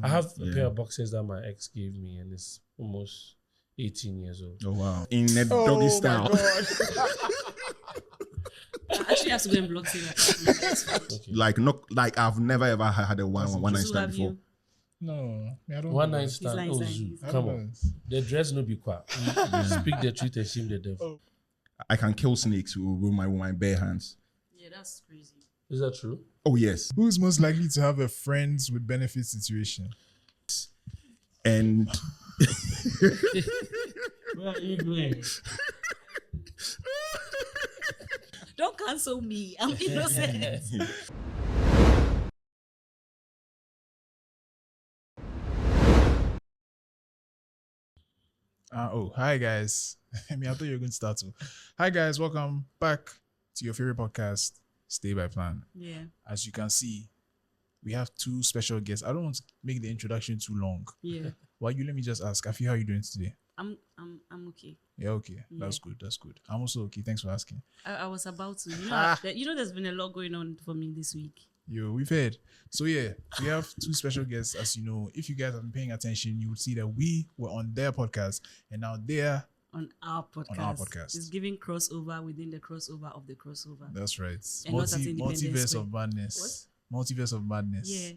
I have a pair of boxers that my ex gave me, and it's almost 18 years old. Oh wow! In a doggy style. I actually have to go and block him. Okay. Like I've never ever had a one night stand before. You? No, I don't. One night stand. lying, Oh, he's Zoo, lying. come on. The dress no be quiet. Speak the truth and shame the devil. I can kill snakes with my bare hands. Yeah, that's crazy. Is that true? Oh yes. Who's most likely to have a friends with benefits situation? And Where are you going? Don't cancel me. I'm innocent. Hi guys. I thought you were going to start to. Hi guys, welcome back to your favorite podcast, Stay by Plan. Yeah. As you can see, we have two special guests. I don't want to make the introduction too long. Yeah. Why you let me just ask, Afi, how are you doing today? I'm okay. Yeah, okay. Yeah. That's good. I'm also okay. Thanks for asking. I was about to. You know, there's been a lot going on for me this week. Yo, we've heard. So yeah, we have two special guests. As you know, if you guys have been paying attention, you would see that we were on their podcast and now they're On our podcast. It's giving crossover within the crossover of the crossover. That's right. And not at Independence Multiverse Square. of madness. Multiverse of madness. Yeah.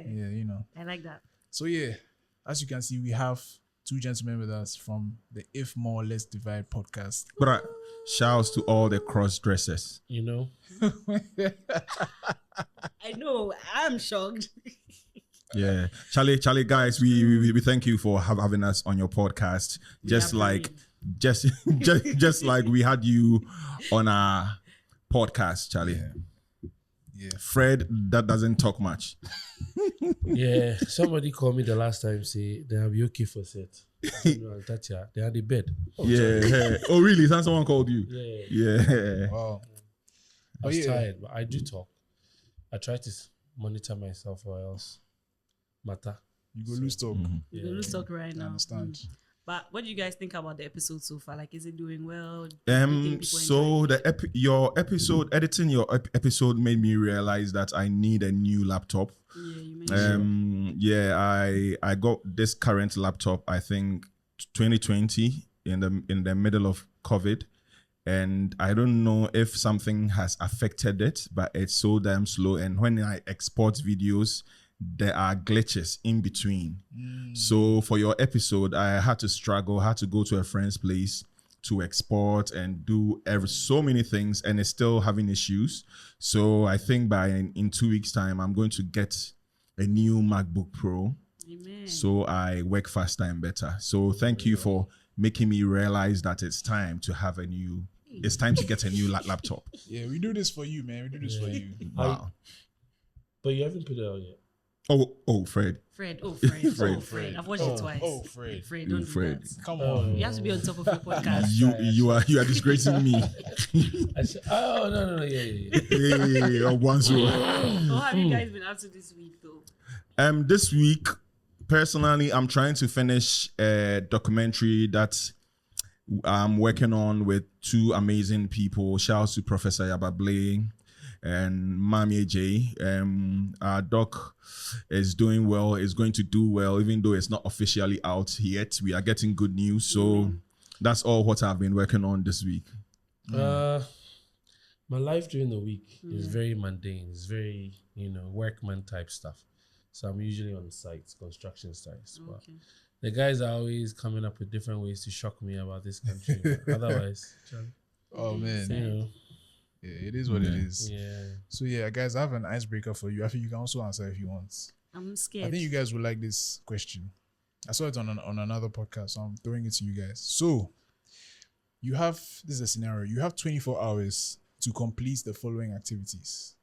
Yeah, you know. I like that. So yeah, as you can see, we have two gentlemen with us from the If More Let's Divide podcast. but shouts to all the cross dressers. You know? I know. I'm shocked. Yeah, Charlie, guys, we thank you for having us on your podcast. Just like we had you on our podcast, Charlie. Yeah. Fred, that doesn't talk much. Yeah. Somebody called me the last time, say they'll be okay for set. They had the bed. Oh, Yeah. Oh, really? Someone called you? Yeah. Wow. I was tired, but I do talk. I try to monitor myself or else matter. You go lose talk. We're going to talk right now. I understand. But what do you guys think about the episode so far? Like, is it doing well? Do you think people enjoy So it? your episode editing your episode made me realize that I need a new laptop. Yeah, you mentioned. I got this current laptop, I think 2020 in the middle of COVID, and I don't know if something has affected it, but it's so damn slow. And when I export videos, there are glitches in between. So for your episode, I had to struggle, had to go to a friend's place to export and do so many things, and it's still having issues. So I think in 2 weeks time, I'm going to get a new MacBook Pro. Amen. So I work faster and better. So thank you for making me realize that it's time to get a new laptop. Yeah, we do this for you, man. We do this for you. Wow. But you haven't put it out yet. Oh, Fred. Fred. Fred. I've watched it twice. Fred. Fred, don't do Fred. that. Come on. You have to be on top of your podcast. You are disgracing me. I said, no, yeah. Hey, once What have you guys been up to this week, though? This week, personally, I'm trying to finish a documentary that I'm working on with two amazing people. Shouts to Professor Yabable and Mami J. Our doc is doing well, is going to do well, even though it's not officially out yet. We are getting good news. So that's all what I've been working on this week. My life during the week is very mundane. It's very, workman type stuff. So I'm usually on sites, construction sites. But the guys are always coming up with different ways to shock me about this country. But otherwise, Oh, man. Yeah, it is what it is. yeah. So yeah, guys, I have an icebreaker for you. I think you can also answer if you want. I'm scared. I think you guys would like this question. I saw it on another podcast, so I'm throwing it to you guys. So this is a scenario. You have 24 hours to complete the following activities.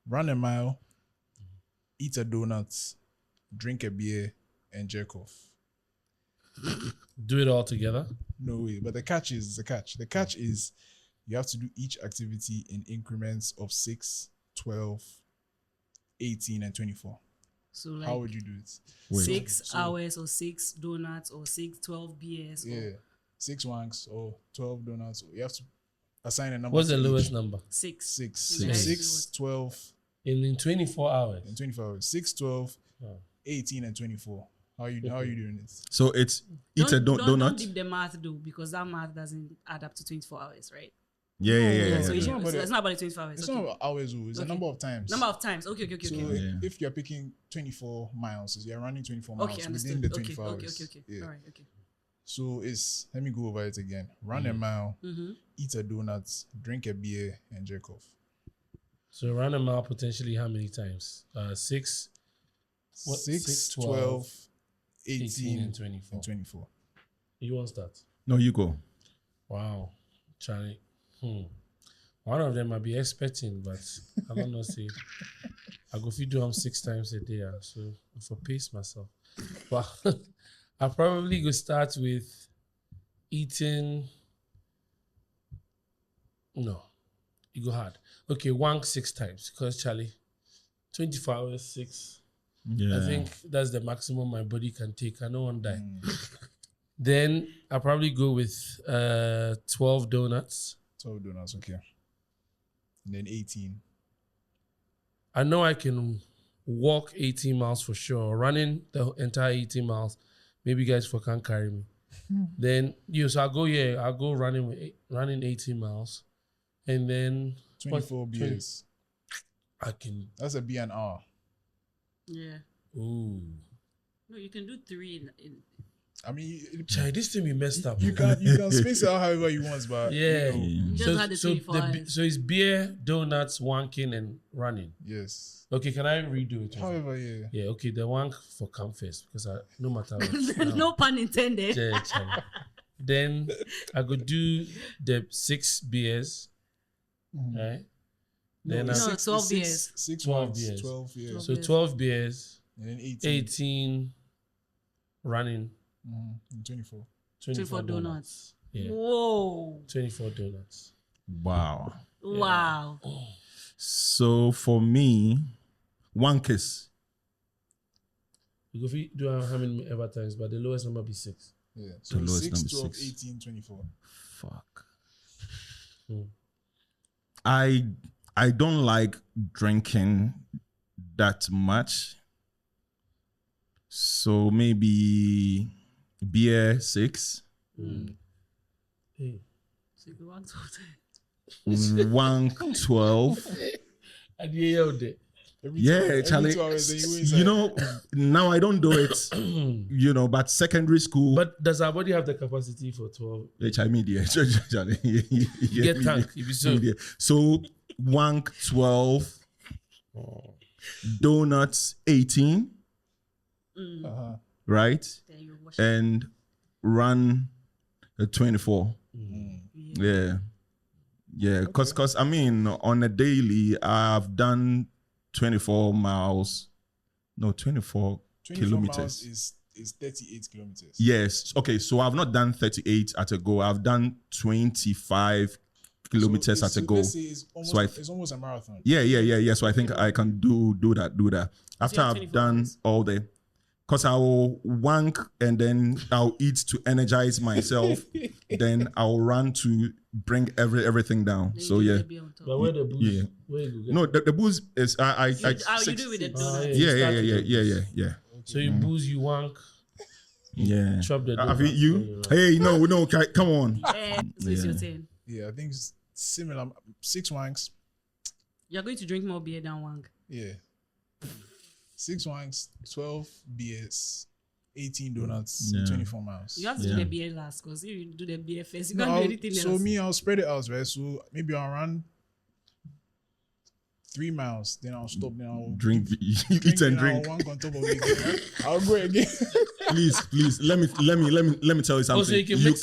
Run a mile, eat a donut, drink a beer, and jerk off. Do it all together? No way. But the catch is The catch is you have to do each activity in increments of 6, 12, 18, and 24. So like how would you do it? 6 hours or 6 donuts or 12 beers. Yeah. 6 wanks or 12 donuts. You have to assign a number. What's the to lowest each. number? 6. 6. Yeah. 6, 12. In 24 hours. In 24 hours. 6, 12, 18 and 24. How are you doing it? So it's eat a Don't donut. dip the math though, because that math doesn't add up to 24 hours, right? Yeah. So It's you- not about it's not about the 24 hours. It's okay. not about hours, it's a number of times. Number of times. Okay. So Yeah. if you're picking 24 miles, you're running 24 miles Okay, within understood. the 24 Okay. hours. Yeah. All right, okay. So let me go over it again. Run a mile, eat a donut, drink a beer, and jerk off. So run a mile potentially how many times? 6, 6, 12, 18, and 24. and 24. You want to start? No, you go. Wow, Charlie. One of them I be expecting, but I don't know. See, I go feed them 6 times a day, so I for pace myself. But I probably go start with eating. No, you go hard. Okay, wank 6 times because Charlie, 24 hours 6. Yeah. I think that's the maximum my body can take. I don't want to die. Then I'll probably go with 12 donuts. 12 donuts, okay. And then 18. I know I can walk 18 miles for sure. Running the entire 18 miles, maybe you guys for can't carry me. Then so I'll go running 18 miles, and then 24 beers. I can. That's a beer an hour. Yeah. Ooh, No, you can do 3 in I mean, Chai, this thing we messed up. you can space it out however you want, but Yeah. You just had the 24 hours. So it's beer, donuts, wanking, and running. yes. Okay, can I redo it? However, yeah. Yeah, okay, the wank for come first because no matter what. No pun intended. Yeah, Charlie. Then I could do the 6 beers, right? Then No, 12 beers. 12 beers. beers. 12 years. So 12 beers, And then 18. 18 running, And 24. 24 donuts. donuts. Yeah, Whoa. 24 donuts. Wow. Wow. So for me, one kiss. You go do how many ever times, but the lowest number be 6. Yeah. The So lowest 6, number 12, 6. 18, 24. Fuck. Hmm. I don't like drinking that much. So maybe beer 6, Hey, So you go on to one 12. I did hear that. Yeah, Charlie. 2 hours, then you You know, now I don't do it. But secondary school. But does our body have the capacity for 12? HIV media. Charlie. You get tank if you so. So one 12, donuts 18, Uh-huh. right? Then you wash And run 24. Yeah. Cause I mean, on a daily, I've done 24 miles. No, 24 kilometers. Miles is 38 kilometers. Yes. Okay. So I've not done 38 at a go. I've done 25 kilometers at a go. Let's say it's almost, So it's almost a marathon. Yeah. So I think I can do that. After you have I've 24 done hours. all the, cause I will wank and then I'll eat to energize myself. Then I'll run to bring everything down. then So you yeah. get the beer on top. But where the booze? Yeah. Where you go get No, the booze is You do with the donuts. yeah. So you booze, you wank, Yeah. chop the Have donut. you? Hey, no, come on. So it's your turn. Yeah, I think it's similar. 6 wanks. You're going to drink more beer than Wang. Yeah. 6 wanks, 12 beers, 18 donuts, Yeah. 24 miles. You have to do the beer last, because if you do the beer first, you No, can't do anything so else. I'll spread it out, right? So maybe I'll run 3 miles, then I'll stop, then I'll Drink, eat and then drink. I'll wank on top of it. I'll go again. Please, let me tell you something. so you can mix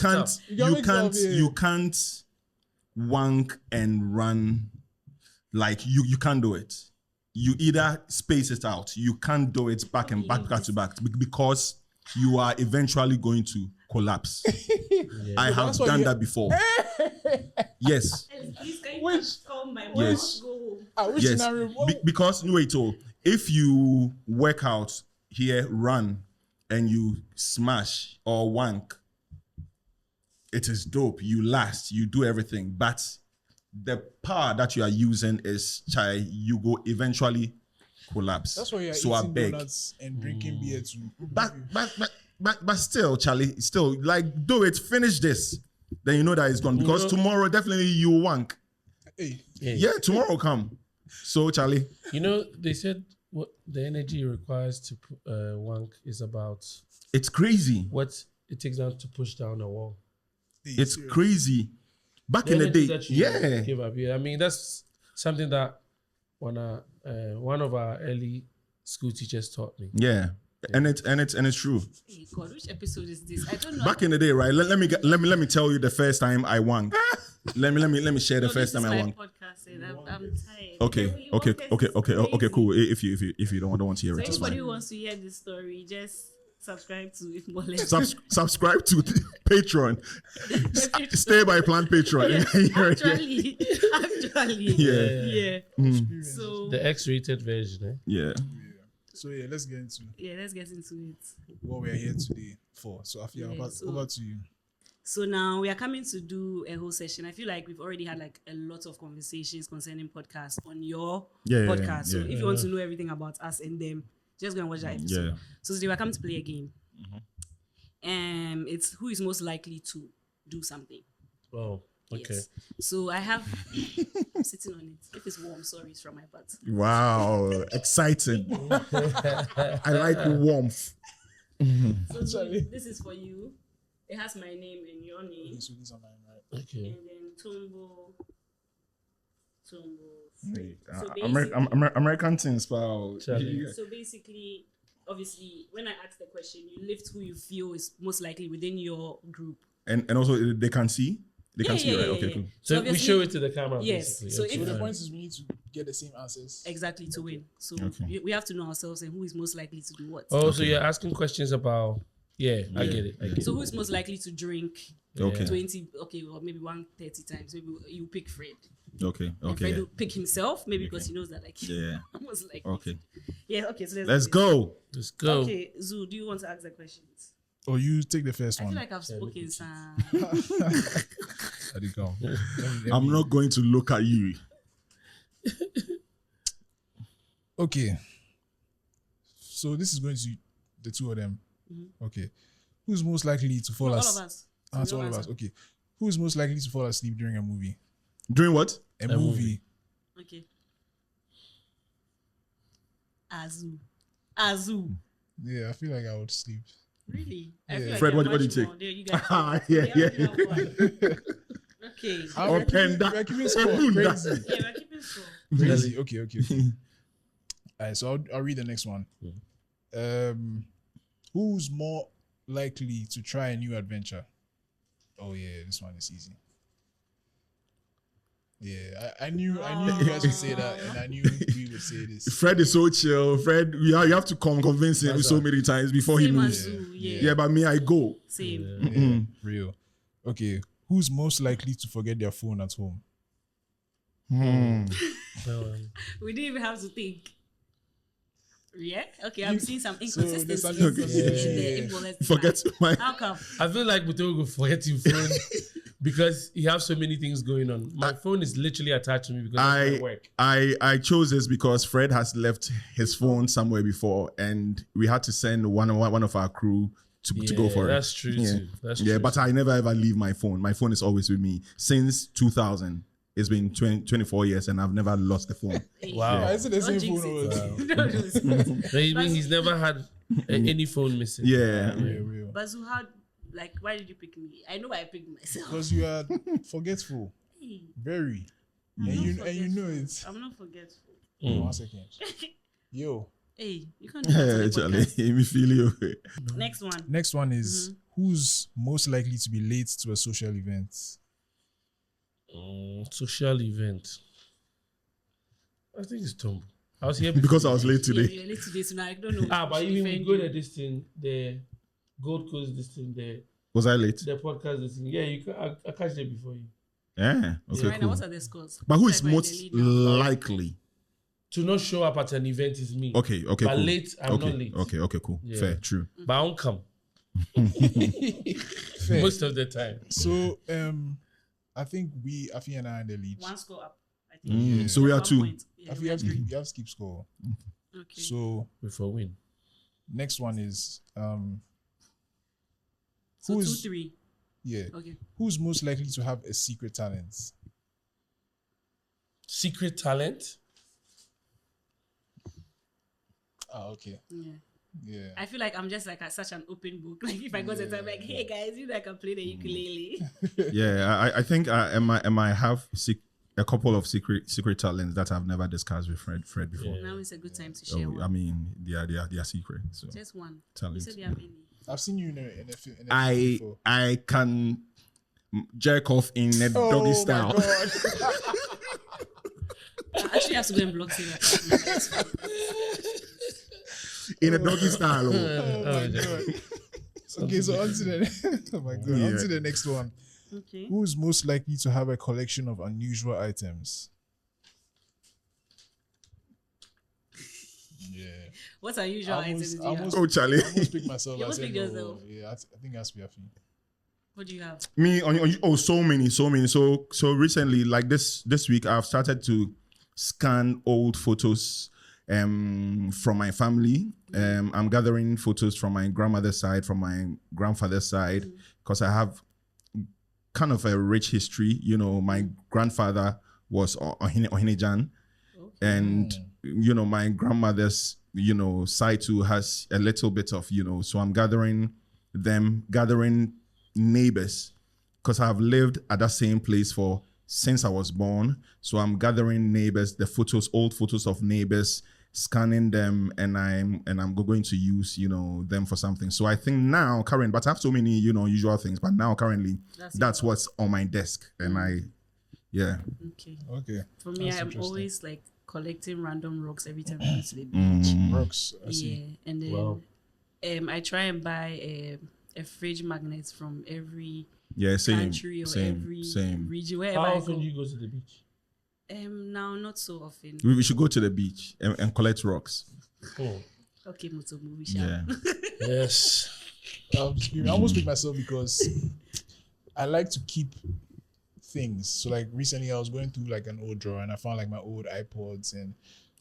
it up. You can't wank and run like you can't do it. You either space it out. You can't do it back to back because you are eventually going to collapse. I have that's why done you- that before. Yes. Please, can Which- call my mom? Yes. Go home. Which Yes. scenario? Because wait, if you work out here, run, and you smash or wank, it is dope. You last, you do everything, but the power that you are using is you go eventually collapse. That's why you're so I eating beg. donuts and drinking beer too. But still, Charlie, still, like, do it, finish this. Then you know that it's gone. Because tomorrow, definitely you wank. Hey, Yeah, tomorrow come. So, Charlie. You know, they said what the energy requires to wank is about It's crazy. what it takes down to push down a wall. It's crazy. Back in the energy day, that you yeah. give up. Yeah, I mean, that's something that one of our early school teachers taught me. Yeah. And it's true. Hey God, which episode is this? I don't know. Back in the day, right? Let me tell you the first time I wanked. let me share the first time I wanked. I'm tired. Okay, cool. If you don't want to hear So it, it's anybody fine. who wants to hear this story, just subscribe to If More Less. Subscribe to the Patreon. Stay by plan Patreon. Actually. Yeah. Yeah. So The X-rated version. Yeah. So let's get into it. what we're here today for. So Afia, over to you. So now we are coming to do a whole session. I feel like we've already had like a lot of conversations concerning podcasts on your podcast. So if you want to know everything about us and them, just go and watch that episode. Yeah. So today we're coming to play a game. It's who is most likely to do something. Oh, okay. Yes. So I have I'm sitting on it. If it's warm, sorry, it's from my butt. Wow. Exciting. I like warmth. So this is for you. It has my name and your name. So these are mine, right? Okay. And then Tombo. So American things, pal. Charlie. So basically, obviously, when I ask the question, you lift who you feel is most likely within your group. And also they can see. They can see, right? Okay, cool. So we show it to the camera. Yes. Basically. So okay. if The point is we need to get the same answers. exactly to win. So we have to know ourselves and who is most likely to do what. So you're asking questions about. I get it. So who's most likely to drink? Okay. 20. Okay, or maybe 130 times. Maybe you pick Fred. Okay. And Fred will pick himself, maybe because he knows that like Yeah. most likely. Okay. Yeah. Okay. So Let's go. Let's go. Okay, Zuu, do you want to ask the questions? Or you take the first I one. feel like I've spoken some. Let it go. I'm not going to look at you. Okay. So this is going to the two of them. Okay. Who's most likely to fall All asleep? of us. It's all of us. Okay. Who's most likely to fall asleep during a movie? Doing what? A movie. Okay. Azu. Yeah, I feel like I would sleep. Really? Yeah. I feel like Fred, you're what do you much take? more- There, you guys Yeah. Okay. Or panda. We're keeping score. Or bunda. Crazy. Yeah, we're keeping score. Crazy. Okay. Alright, so I'll read the next one. Who's more likely to try a new adventure? Oh yeah, this one is easy. Yeah, I knew you guys would say that, and I knew we would say this. Fred is so chill. Fred, you have to convince him so many times before he Same moves. as Zuu, yeah. Yeah, but me, I go. Same. Yeah, real. Okay, who's most likely to forget their phone at home? We didn't even have to think. Yeah? Okay, I'm seeing some there's inconsistencies. some in inconsistency, the Igbo Forget my. How come? I feel like Mutogo will forget your phone because he has so many things going on. My phone is literally attached to me because of my work. I chose this because Fred has left his phone somewhere before, and we had to send one of our crew to go for it. That's true too. That's Yeah, true. but I never ever leave my phone. My phone is always with me since 2000. It's been 24 years, and I've never lost the phone. Wow. Yeah, is it the Don't same jinx phone? it. Don't do it. So you mean he's never had any phone missing? Yeah. Real. But Zuu, why did you pick me? I know I picked myself. Because you are forgetful. Hey, Very. I'm And not you forgetful. know it. I'm not forgetful. 1 second. Yo. Hey, you can't do that on the Charlie, podcast. me feel you. Next one. Next one is who's most likely to be late to a social event? Social event. I think it's Tombo. I was here Because I was late Yeah, today. you're late today, so now I don't know. but Should even we defend go you. to this thing, the Gold Coast, this thing, Was I late? the podcast, this thing. Yeah, you can. I catch there before you. Yeah. Okay, Right now, cool. what are the scores? But who Like is we're in most the lead now. likely? To not show up at an event is me. Okay, But cool. late, I'm okay, not late. Okay, cool. Yeah. Fair, true. But I won't come. Fair. Most of the time. So I think Afi and I are in the lead. One score up. I think. So we are 2. Point. Yeah, Afi, we you are three. have to keep score. Okay. So before win. next one is So who's 2-3. yeah. Okay. Who's most likely to have a secret talent? Secret talent? Ah, okay. Yeah. Yeah. I feel like I'm just like such an open book. Like if I go to time, like, hey guys, you know I can play the ukulele. Yeah, I think I might have a couple of secret talents that I've never discussed with Fred before. Now it's a good time to share one. I mean, they are secret. So Just one. talents. You said you have any. I've seen you in a film I before. I can jerk off in a doggy style. My God. I actually have to go and block him. In a doggy style. Oh my God. Okay, so on to the oh my God. On to the next one. Okay. Who's most likely to have a collection of unusual items? Yeah. What unusual items do you have? Oh, Charlie. I almost picked myself. You I almost said picked no. yourself. Yeah, I think it has to be Afi. What do you have? Me on so many. So recently, like this week, I've started to scan old photos from my family. I'm gathering photos from my grandmother's side, from my grandfather's side, because I have kind of a rich history. You know, my grandfather was Ohinejan, and you know, my grandmother's side too has a little bit of so I'm gathering neighbors, because I've lived at that same place since I was born. So I'm gathering neighbors, the old photos of neighbors, scanning them, and I'm going to use them for something. So I think now current, but I have so many usual things, but now currently that's what's on my desk, and Okay. For me, I'm always like collecting random rocks every time I go to the beach. Rocks. I see. And then I try and buy a fridge magnet from every country or every region, wherever How I often go. do you go to the beach? Now not so often. We should go to the beach and collect rocks. Oh. Okay, Mutomu, we shall. Yeah. Yes. I almost picked myself because I like to keep things. So like recently I was going through like an old drawer and I found like my old iPods and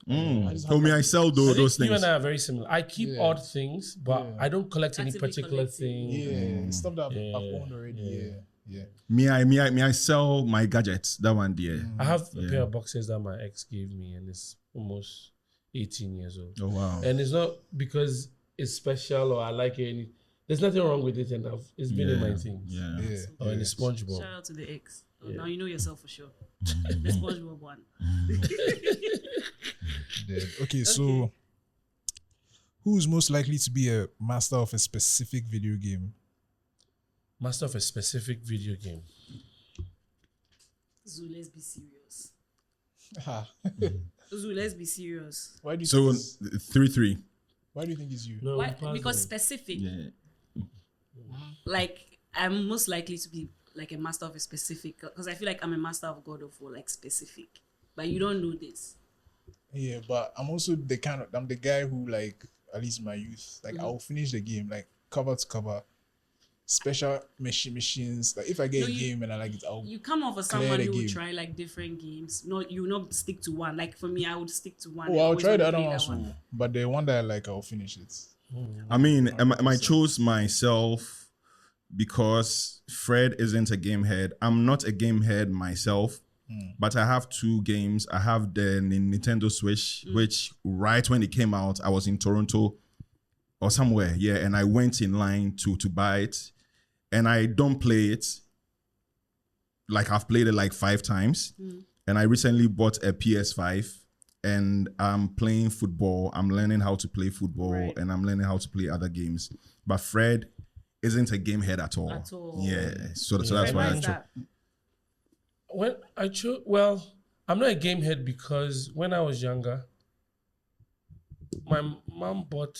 I sell those things. You and I are very similar. I keep odd things, but I don't collect any Actively particular collecting. thing. Stuff that I've owned already. Yeah. Me, I sell my gadgets. That one there. I have a pair of boxes that my ex gave me, and it's almost 18 years old. Oh wow! And it's not because it's special or I like it. There's nothing wrong with it, and it's been in my things. Yeah. Oh, and it's SpongeBob. Shout out to the ex. Oh, now you know yourself for sure. The SpongeBob one. Okay, so who's most likely to be a master of a specific video game? Master of a specific video game. Zuu, let's be serious. Zuu, let's be serious. Why do you So think 3-3. why do you think it's you? No, Why? puzzle. Because specific. Yeah. Like I'm most likely to be like a master of a specific, because I feel like I'm a master of God of War, like specific. But you don't know this. Yeah, but I'm also I'm the guy who, like, at least in my youth, like I'll finish the game like cover to cover, special machines. Like if I get a game and I like it, You come off as clear someone the who will game. try like different games. No, you will not stick to one. Like for me, I would stick to one. Oh, I I'll always try want the to other play one that too. But the one that I like, I'll finish it. I mean, I chose myself because Fred isn't a game head. I'm not a game head myself, but I have two games. I have the Nintendo Switch, which right when it came out, I was in Toronto or somewhere, and I went in line to buy it, and I don't play it. Like I've played it like 5 times, and I recently bought a PS5. And I'm playing football. I'm learning how to play football, and I'm learning how to play other games. But Fred isn't a game head at all. Yeah, so that's why I chose. When I chose, I'm not a game head because when I was younger, my mom bought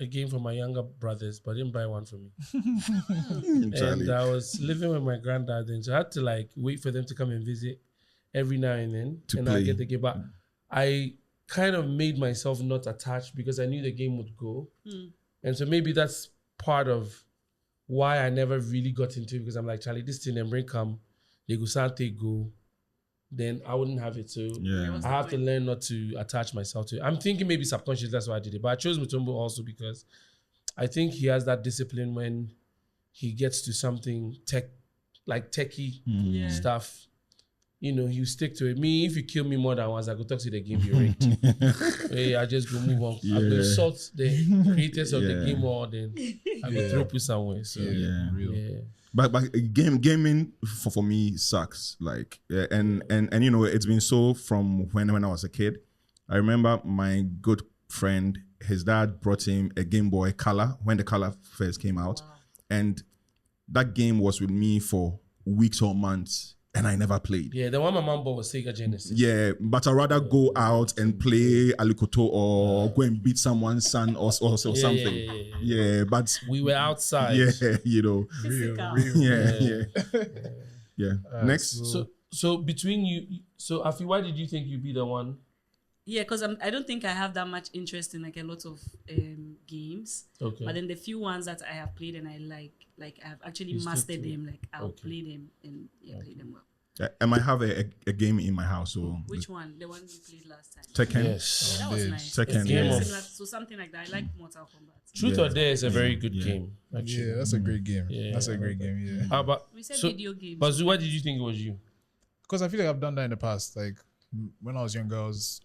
a game for my younger brothers, but didn't buy one for me. And I was living with my granddad, and so I had to like wait for them to come and visit every now and then, and I get the game. But I kind of made myself not attached because I knew the game would go. And so maybe that's part of why I never really got into it, because I'm like, Charlie, this thing and bring come, they go Sante go. then I wouldn't have it. So Yeah. I have to learn not to attach myself to it. I'm thinking maybe subconscious, that's why I did it. But I chose Mutombo also because I think he has that discipline when he gets to something techie stuff. You know, you stick to it. Me, if you kill me more than once, I go talk to the game you rigged. Hey, I just go move on. I go insult the creators of the game more than I go throw you somewhere. So But gaming for me sucks. Like and you know, it's been so from when I was a kid. I remember my good friend, his dad brought him a Game Boy Color when the Color first came out, and that game was with me for weeks or months. And I never played. Yeah, the one my mom bought was Sega Genesis. Yeah, but I'd rather go out and play Alikoto or go and beat someone's son or something. Yeah, but we were outside. Yeah, you know. Real. Yeah. Next. So between you, so Afi, why did you think you'd be the one? Yeah, because I don't think I have that much interest in like a lot of games. Okay. But then the few ones that I have played and I like I've actually mastered them. Like I'll play them and play them well. I might have a game in my house. So which one? The one we played last time. Tekken. Yes. Yeah, that was nice. Tekken. So something like that. I like Mortal Kombat. Truth or Dare is a very good game. Actually. Yeah, that's a great game. Yeah, that's a great game. Yeah. We said video games. But Zuu, why did you think it was you? Because I feel like I've done that in the past. Like when I was younger, I was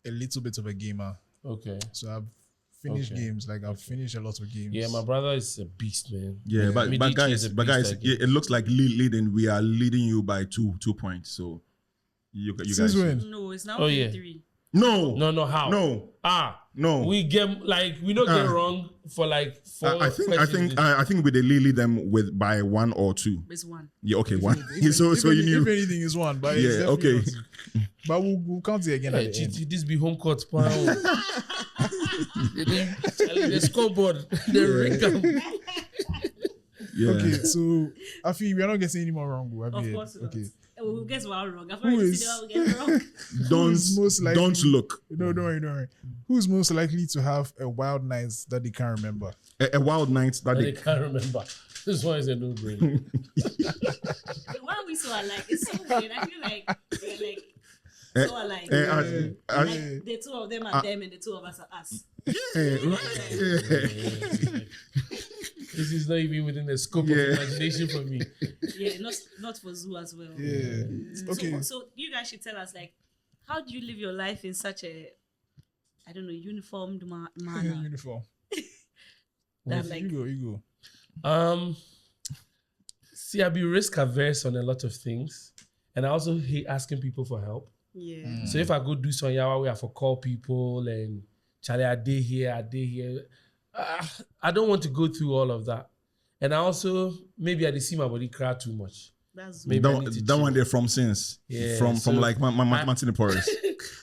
a little bit of a gamer. Okay. So I've finished games. Like I've finished a lot of games. Yeah, my brother is a beast, man. Yeah, but guys, it looks like leading. We are leading you by 2 points. So you guys win. No, it's now 3. No, how? No. No. We get we don't get wrong for like 4 I think we lead them by 1 or 2. It's 1. Yeah, okay, 1. So you knew. If anything is 1, but yeah, okay. But we'll count it again. At the end. This be home court, pal. The scoreboard, the ring. Yeah. Okay, so Afi, we are not getting any more wrong. Of course not. Okay. We'll get one wrong. I've already seen we'll get wrong. Don't look. No, don't worry. Who's most likely to have a wild night that they can't remember? A wild night that they can't remember. This one is a no-brainer. Why are we so alike? It's so weird. I feel like we're like so alike. Like the two of them are them and the two of us are us. This is not even within the scope of imagination for me. Yeah, not for Zuu as well. Yeah. Okay. So you guys should tell us, like, how do you live your life in such a, I don't know, uniformed manner? Uniform. That like you go. See, I be risk averse on a lot of things, and I also hate asking people for help. Yeah. So if I go do some yawa, we have to call people and Charlie, I did here. I don't want to go through all of that. And I also, maybe I did see my body cry too much. That's maybe that one there from since. Yeah, from like Martin Porris.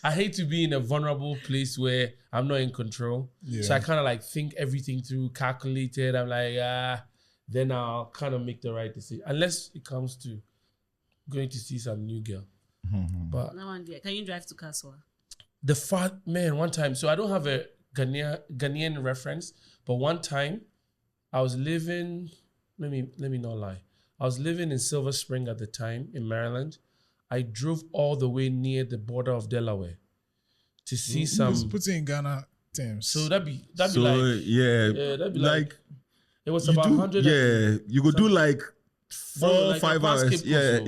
I hate to be in a vulnerable place where I'm not in control. Yeah. So I kind of like think everything through, calculated. I'm like, then I'll kind of make the right decision. Unless it comes to going to see some new girl. Mm-hmm. But no one can you drive to Kaswa? One time, so I don't have a Ghanaian reference, but one time I was living, let me not lie. I was living in Silver Spring at the time in Maryland. I drove all the way near the border of Delaware to see some. Put it in Ghana terms. So that'd be like that'd be like it was about 100. Yeah, you could do like 4-5 hours. Yeah.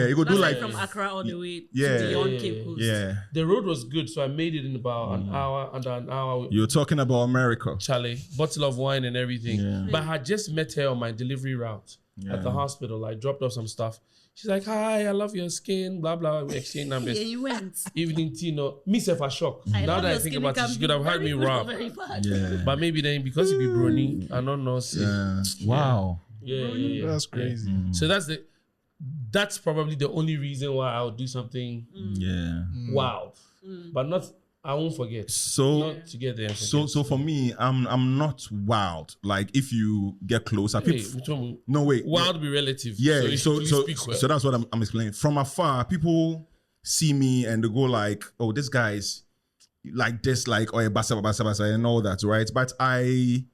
You could do like from Accra all the way to beyond Cape Coast. Yeah. The road was good, so I made it in about an hour, under an hour. You're talking about America. Charlie, bottle of wine and everything. Yeah. But I had just met her on my delivery route at the hospital. I dropped off some stuff. She's like, "Hi, I love your skin." Blah blah. We exchanged numbers. Yeah, you went. Evening tea, me self a shock. Now that I think about it, she could have had me robbed. But maybe then because you be brony, I don't know. Wow. Yeah. That's crazy. Mm. So that's probably the only reason why I would do something. Wild, but not. I won't forget. So not to get there. So for me, I'm not wild. Like if you get closer, no wait. Wild be relative. Yeah. So that's what I'm explaining. From afar, people see me and they go like, "Oh, this guy's like this, like oh, basa and all that, right?" But I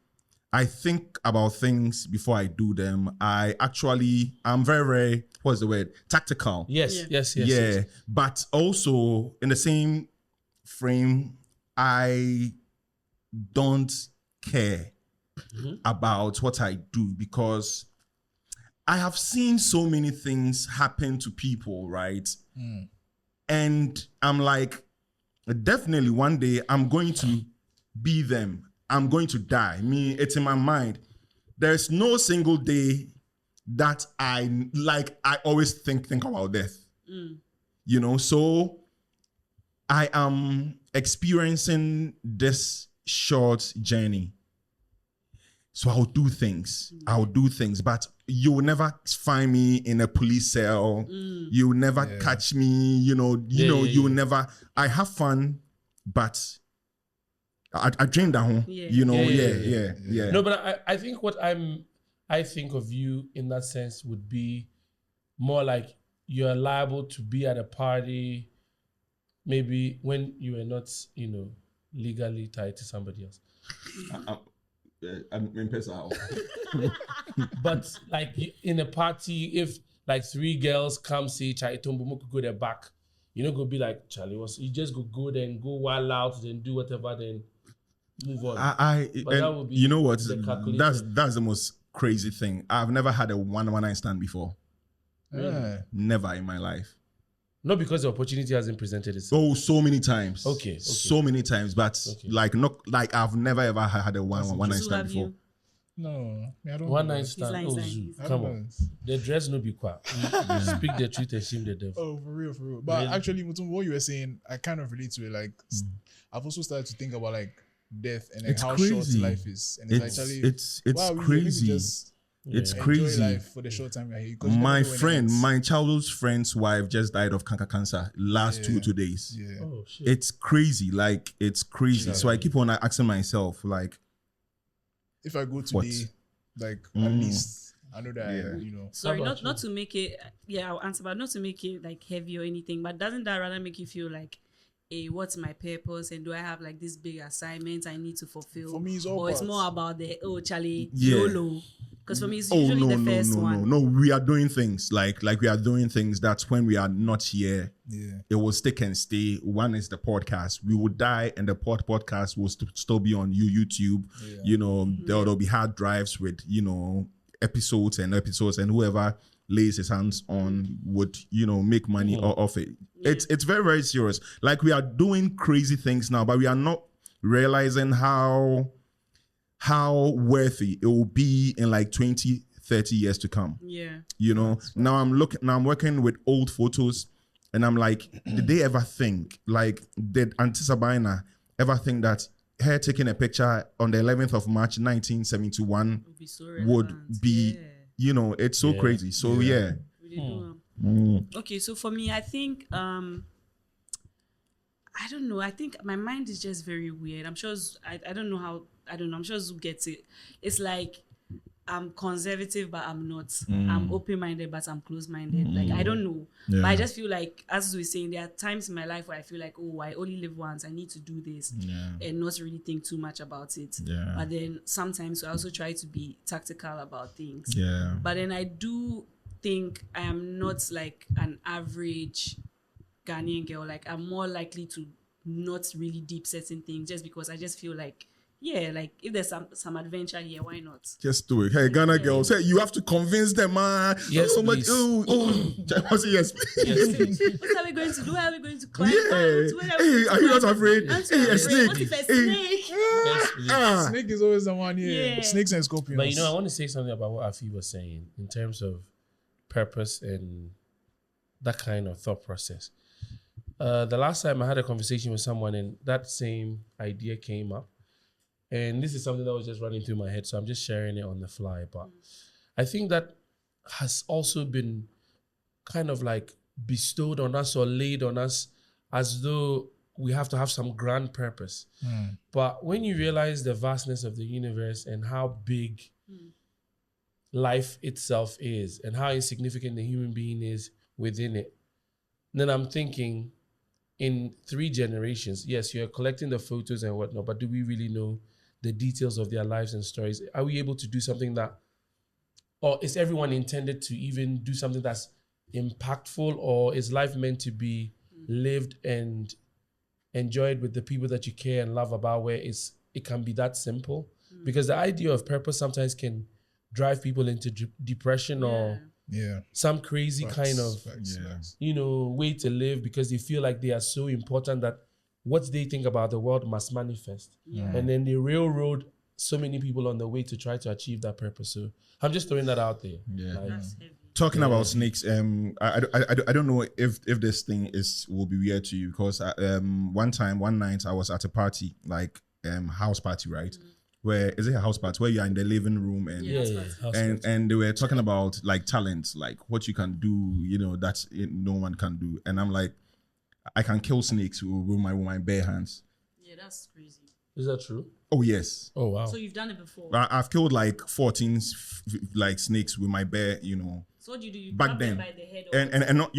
I think about things before I do them. I'm very, what's the word? Tactical. Yes. But also in the same frame, I don't care about what I do because I have seen so many things happen to people, right? And I'm like, definitely one day I'm going to be them. I'm going to die. It's in my mind. There's no single day that I always think about death. You know, so I am experiencing this short journey. So I'll do things, but you will never find me in a police cell. You will never catch me, you will never, I have fun, but I dream that home, yeah. No, but I think I think of you in that sense would be more like you're liable to be at a party, maybe when you are not, legally tied to somebody else. I'm in person. But like in a party, if like 3 girls come say Charlie Tombo could go there back, go be like Charlie was. You just go there and go wild out and do whatever, then move on. But that would be, you know what? That's the most crazy thing. I've never had a one-night stand before. Never in my life. Not because the opportunity hasn't presented itself. Oh, so many times. Okay. So many times, but I've never ever had a one-night stand before. No, I don't. One night stand. Come on. The dress no be quiet. Speak the truth and shame the devil. Oh, for real. But really? Actually, Mutum, what you were saying, I kind of relate to it. Like, I've also started to think about like death and like how short life is, and it's actually crazy. It's crazy. Life for the short time you're here. My childhood friend's wife just died of cancer last 2 days. Yeah. Oh shit. It's crazy. Like it's crazy. So I keep on asking myself, like, if I go today, like at least I know that Sorry, not to make it. Yeah, I'll answer, but not to make it like heavy or anything. But doesn't that rather make you feel like, what's my purpose, and do I have like this big assignment I need to fulfill? For me, it's all it's more about the Charlie YOLO. Because for me, it's usually the first one. No, we are doing things like we are doing things that when we are not here, it will stick and stay. One is the podcast. We will die, and the podcast will still be on YouTube. There'll be hard drives with episodes, and whoever lays his hands on would make money off it. It's very, very serious. Like, we are doing crazy things now, but we are not realizing how worthy it will be in like 20, 30 years to come. Now I'm working with old photos, and I'm like, did they ever think, like, did Auntie Sabina ever think that her taking a picture on the 11th of March 1971 would be it's so crazy. So Okay, so for me, I think I don't know. I think my mind is just very weird. I'm sure I don't know how. I don't know. I'm sure Zuu gets it. It's like I'm conservative, but I'm not. I'm open-minded, but I'm closed-minded. Like, I don't know. But I just feel like, as Zuu is saying, there are times in my life where I feel like, I only live once. I need to do this and not really think too much about it. But then sometimes I also try to be tactical about things. But then I do think I am not like an average Ghanaian girl. Like, I'm more likely to not really deep certain things just because I just feel like, like if there's some adventure here, why not? Just do it. Hey, Ghana girls, hey, you have to convince them, man. Yes, so much. Yes, please. What are we going to do? How are we going to climb out? Hey, are you not afraid? Hey, a snake. What if a snake? Snake is always the one here. Snakes and scorpions. But I want to say something about what Afi was saying in terms of purpose and that kind of thought process. The last time I had a conversation with someone, and that same idea came up. And this is something that was just running through my head, so I'm just sharing it on the fly. But I think that has also been kind of like bestowed on us or laid on us as though we have to have some grand purpose. But when you realize the vastness of the universe and how big life itself is and how insignificant the human being is within it, then I'm thinking, in 3 generations, yes, you're collecting the photos and whatnot, but do we really know the details of their lives and stories? Are we able to do something that, or is everyone intended to even do something that's impactful, or is life meant to be lived and enjoyed with the people that you care and love about, where it can be that simple? Because the idea of purpose sometimes can drive people into depression or some crazy kind of way to live, because they feel like they are so important that what they think about the world must manifest. And then they railroad so many people on the way to try to achieve that purpose. So I'm just throwing that out there. Talking about snakes, I don't know if this thing will be weird to you, because one night I was at a party, like house party, right? Where is it a house party where you're in the living room and they were talking about like talents, like what you can do, that no one can do. And I'm like, I can kill snakes with my bare hands. Yeah, that's crazy. Is that true? Oh yes. Oh wow. So you've done it before? I've killed like 14 like snakes with my bare, So what do you do? You back grab then, them by the head and not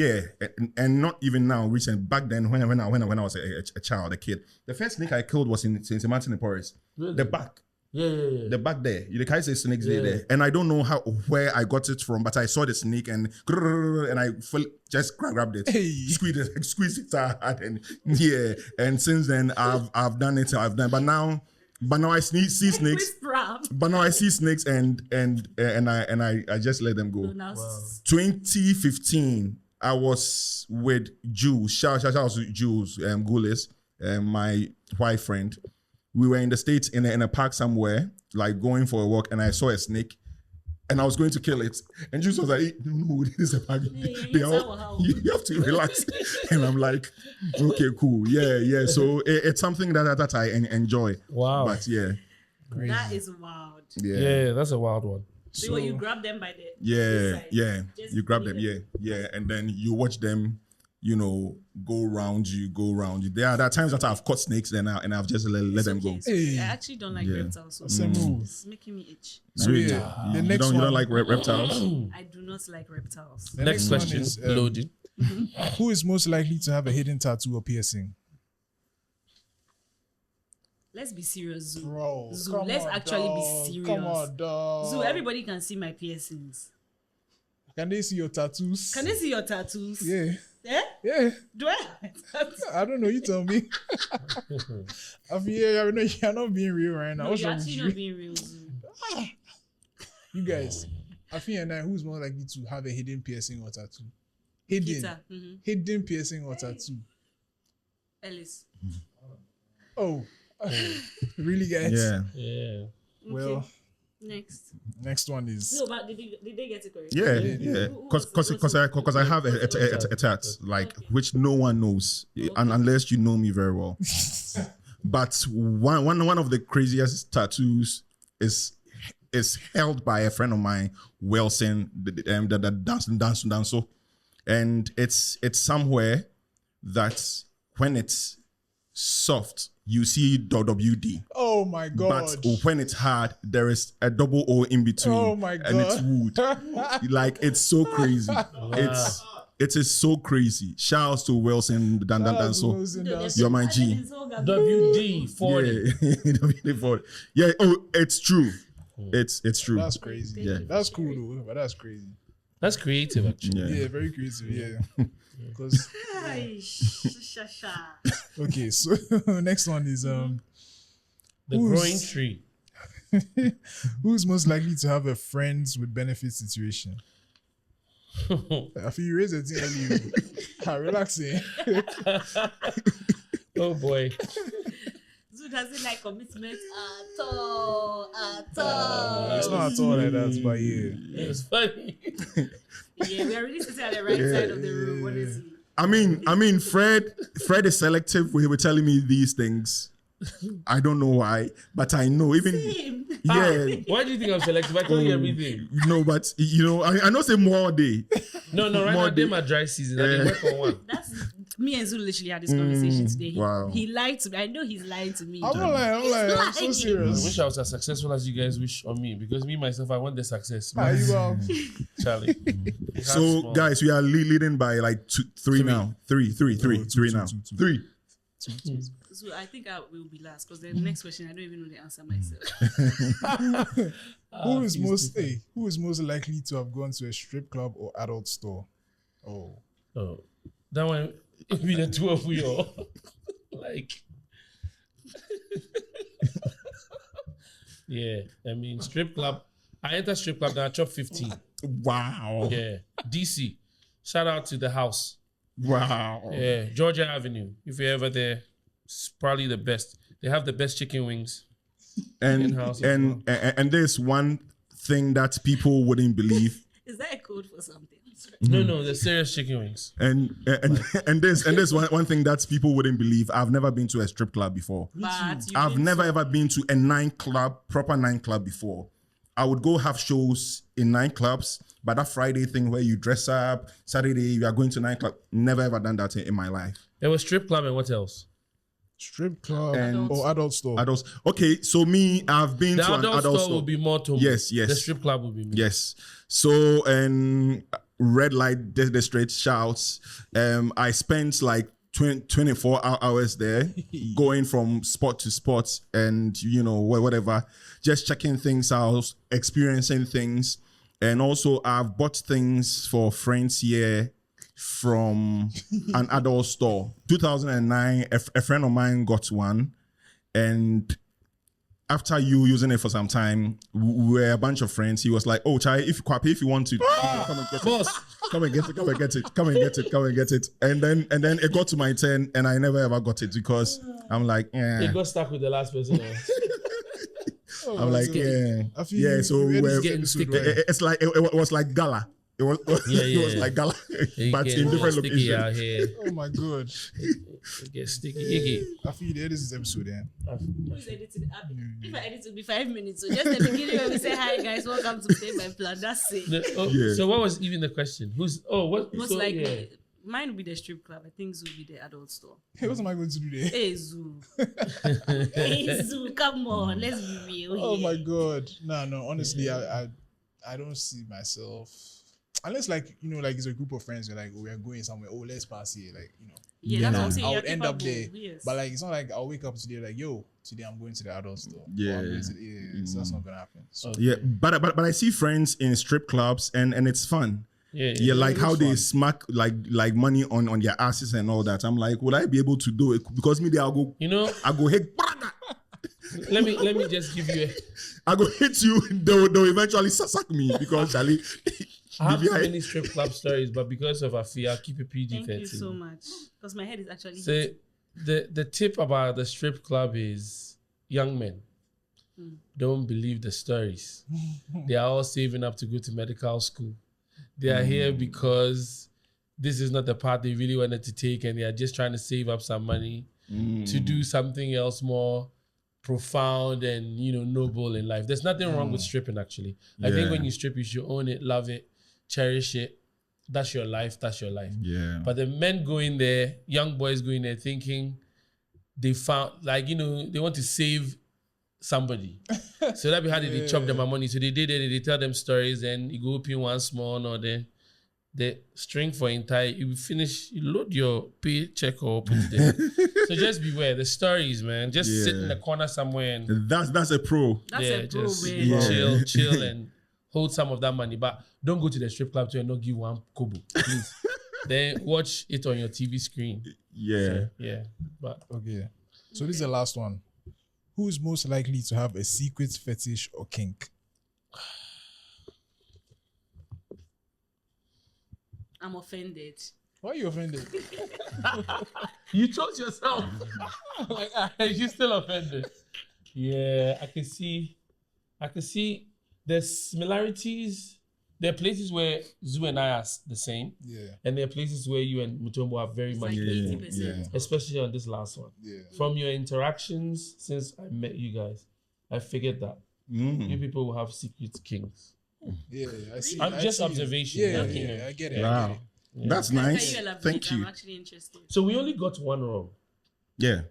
and not even now. Recent back then, when I was a child, a kid, the first snake I killed was in St. Martin in Paris. Really? The back. Yeah. The back there. You can't say snakes there. And I don't know where I got it from, but I saw the snake and I just grabbed it, squeezed it hard, and And since then I've done it. But now I see snakes. But now I see snakes and I just let them go. 2015, I was with Jules. Shout out to Jules Goulis, my white friend. We were in the States in a park somewhere, like going for a walk, and I saw a snake, and I was going to kill it. And Jules was like, hey, "No, this is a park. You have to relax." And I'm like, "Okay, cool, yeah." So it's something that I enjoy. Wow. But Crazy. That is wild. Yeah, that's a wild one. So you grab them by the yeah. Just You grab them, leave and then you watch them, go round you. There are times that I've caught snakes and I've just let them go. I actually don't like reptiles. So it's making me itch. So Really? the next You don't like reptiles? I do not like reptiles. The Next one question, is, loaded. who is most likely to have a hidden tattoo or piercing? Let's be serious, Zoo. Bro, Zoo, let's actually be serious. Come on, dog. Zoo, everybody can see my piercings. Can they see your tattoos? Can they see your tattoos? Yeah. Yeah? Do I have tattoos? I don't know. You tell me. I know you're not being real right now. No, What's you're wrong with actually you? not being real, Zoo. You guys, Afi and I, who's more likely to have a hidden piercing or tattoo? Hidden piercing or tattoo? Ellis. Oh, really, guys? Yeah. Well, next one is. No, but did they get it correct? Yeah. Because I have a tat like which no one knows, unless you know me very well. But one of the craziest tattoos is held by a friend of mine, Wilson, that dance so, and it's somewhere that when it's soft, you see WD. Oh my God. But when it's hard, there is a double O in between. Oh my God. And it's wood. Like, it's so crazy. It is so crazy. Shouts to Wilson so you're my G. WD-40. Yeah, WD-40. Yeah, it's true. It's true. That's crazy. Yeah. That's cool though, but that's crazy. That's creative, actually. Yeah, very creative. Yeah. Because okay, so next one is the growing tree. Who's most likely to have a friends with benefits situation? I feel you raised it early. Relaxing. Oh boy. Zoo doesn't like commitment at all. It's not at all like that, but yeah. It's funny. Yeah, we are really sitting at the right side of the room, honestly. I mean, Fred is selective. He was telling me these things. I don't know why, but I know even. Same. Yeah. Why do you think I'm selective? I tell you everything. No, but I know say more day. No, right now they're my dry season. I work on one. That's me and Zulu literally had this conversation today. Wow. He lied to me. I know he's lying to me. I'm not lying. I'm so I serious. wish I was as successful as you guys wish on me, because me myself, I want the success. Charlie. So guys, we are leading by like three now. Three now. Three. So I think I will be last because the next question I don't even know the answer myself. Who is most likely to have gone to a strip club or adult store? Oh, that one it be the two of we all. Like, yeah. I mean, strip club. I enter strip club, then I chop 15. Wow. Yeah. DC. Shout out to the house. Wow. Yeah. Georgia Avenue. If you're ever there, it's probably the best. They have the best chicken wings. And there's one thing that people wouldn't believe. Is that a code for something? No, the serious chicken wings. And there's one thing that people wouldn't believe. I've never been to a strip club before. But I've never ever been to a proper nightclub before. I would go have shows in nightclubs, but that Friday thing where you dress up, Saturday you are going to nightclub, never ever done that in my life. There was strip club and what else? Strip club or adult store. Adults. Okay, so me, I've been to an adult store. The adult store will be more to Yes. The strip club will be me. Yes. So red light district shouts. I spent like 24 hours there, going from spot to spot, and whatever, just checking things out, experiencing things, and also I've bought things for friends here from an adult store. 2009, a friend of mine got one, and after you using it for some time, we were a bunch of friends. He was like, "Oh, Chai, if you want to, come and get it. Come and get it." And then it got to my turn, and I never ever got it because I'm like, yeah. It got stuck with the last person. I'm like, yeah. So it's like it was like gala. It was like gala, but in different locations. Oh my god. It gets sticky. I feel this is episode then. Who's edited? If I edit, it will be 5 minutes. So just at the beginning when we say hi guys, welcome to Stay by Plan. That's it. So what was even the question? Most likely. Mine would be the strip club. I think Zoo will be the adult store. Hey, what am I going to do there? Hey Zoo. Hey Zoo, come on, let's be real. Oh my god. No, honestly, I don't see myself. Unless like it's a group of friends, we're like, we are going somewhere, let's pass here, that's what I'm saying. I would end up there. Yes. But it's not like I'll wake up today like, yo, today I'm going to the adult store. So that's not gonna happen. So, but I see friends in strip clubs and it's fun. Yeah, like how they smack like money on their asses and all that. I'm like, would I be able to do it? Because maybe I'll go. I'll go hit. Let me just give you. I go hit you. They'll eventually sack me because Charlie. I have so many strip club stories, but because of Afi, I'll keep it PG-13. Thank you so much. Because my head is actually... So the tip about the strip club is young men don't believe the stories. They are all saving up to go to medical school. They are here because this is not the path they really wanted to take, and they are just trying to save up some money to do something else more profound and noble in life. There's nothing wrong with stripping, actually. I think when you strip, you should own it, love it, cherish it. That's your life. Yeah. But the men go in there, young boys go in there thinking they found, they want to save somebody. So that be how they chop them money. So they did it, they tell them stories, and you go open one small, or the string for entire, you finish, you load your paycheck or put it there. So just beware the stories, man. Just sit in the corner somewhere and that's a pro. That's a pro, man. Chill and hold some of that money, but don't go to the strip club to and not give one kobo, please. Then watch it on your TV screen. Yeah. So, but okay. So this is the last one. Who is most likely to have a secret fetish or kink? I'm offended. Why are you offended? You chose yourself. You're still offended. Yeah, I can see there's similarities. There are places where Zoo and I are the same. Yeah. And there are places where you and Mutombo are very much the same. Especially on this last one. Yeah. From your interactions since I met you guys, I figured that you people will have secret kinks. Yeah, I see. I'm just observation. I get it. Wow. Yeah. That's nice. Thank you. I'm actually interested. So we only got one wrong. Yeah.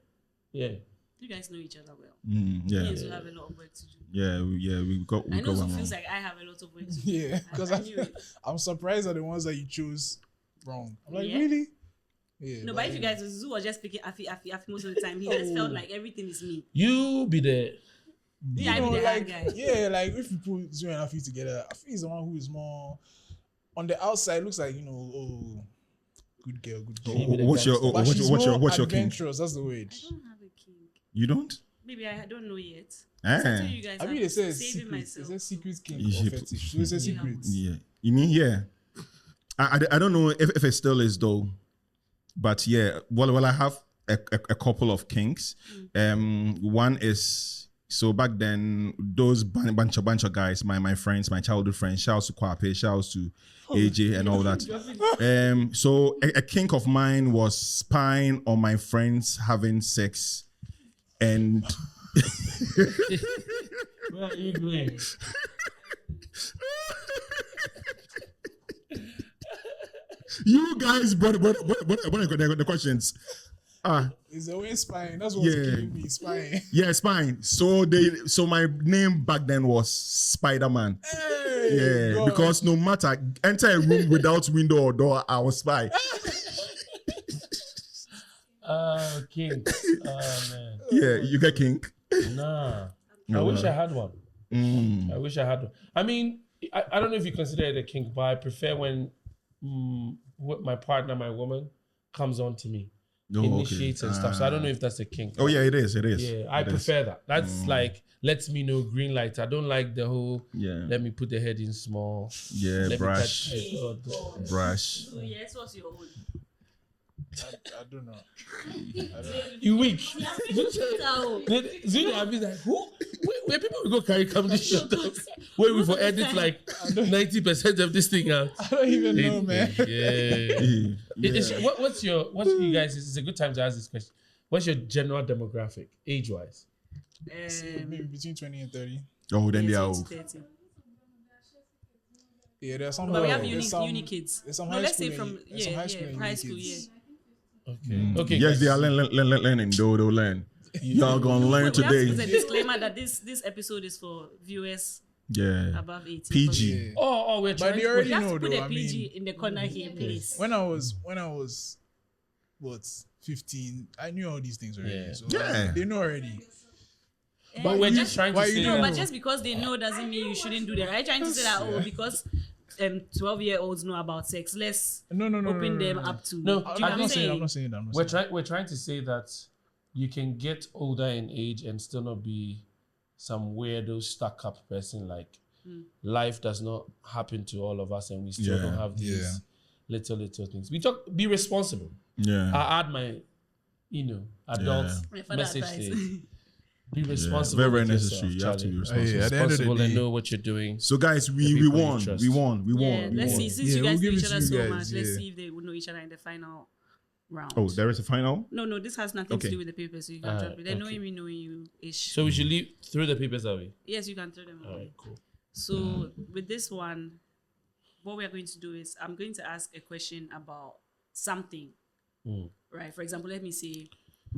You guys know each other well. Yeah. You guys will have a lot of work to do. We got I know one it feels wrong. like I have a lot of work to do. Yeah, because I'm surprised at the ones that you chose wrong. I'm like, really? Yeah, No, but if you guys Zuu was just picking Afi most of the time, he just felt like everything is me. You be there. Yeah, I be the hard guy. Yeah, like if you put Zuu and Afi together, Afi is the one who is more on the outside. Looks like good girl, good girl. What's your kink? Adventurous. That's the word. I don't have a kink. You don't? Maybe I don't know yet. Ah. So you guys I mean, they say saving myself. It's a secret kink or fetish. So it's a secret. Yeah. You mean I don't know if it still is though, but yeah. Well, I have a couple of kinks. One is so back then those bunch of guys, my friends, my childhood friends. Shouts to Kwaw, shouts to AJ and all that. So a kink of mine was spying on my friends having sex, and Where are you going? you guys brought the questions. It's always spying. That's what's killing me. Spying. Yeah, spying. So my name back then was Spider-Man. Hey, God. Because no matter enter a room without window or door, I was spy. Kink. Man. Yeah, you get kink. Nah. No, I wish I had one. Mm. I wish I had one. I mean, I don't know if you consider it a kink, but I prefer when my partner, my woman, comes on to me, initiates and stuff. So I don't know if that's a kink. Oh yeah, it is. Yeah, I prefer that. That's like lets me know green light. I don't like the whole let me put the head in small. Yeah, let brush. So yes, what's your own? I don't know. You weak. Zuni, I'll be like, who? Where people will go carry come this shit up? Where we for edit like 90% of this thing out? I don't even know, man. What's you guys? It's a good time to ask this question. What's your general demographic, age-wise? Maybe between 20 and 30. Oh, then they are old. 30. Yeah, there's some. But we have uni kids. There's some no, high let's school say from high school, yeah. Okay. Yes, they are learning. They'll learn. Y'all gonna learn today. There's a disclaimer that this episode is for viewers above 18. PG. Yeah. Oh, we're trying. But they already You have know, to put though. a PG in the corner here, please. When I was 15, I knew all these things already. Yeah. So Yeah. they know already. But we're just trying to say No, that. but just because they know doesn't mean you shouldn't do that. Are you trying to say that because 12-year-olds know about sex, let's open them up to? No, I'm not saying that. We're trying to say that you can get older in age and still not be some weirdo stuck up person. Like life does not happen to all of us, and we still don't have these little things. We talk. Be responsible. Yeah. I add my, adult message there. Be responsible. Very with necessary. yourself, You have to be Charlie. responsible. At the end of the Responsible and day, know what you're doing. So guys, we people won. you trust. We won. Yeah, let's see. Since you we'll guys know give each it to other you so guys, much, let's yeah. see if they would know each other in the final round. Oh, there is a final? No, this has nothing to Okay. do with the paper, so you can drop it. They know me knowing you ish. So we should leave through the papers away. Yes, you can throw them away. All right, cool. So with this one, what we are going to do is I'm going to ask a question about something. Right? For example, let me say,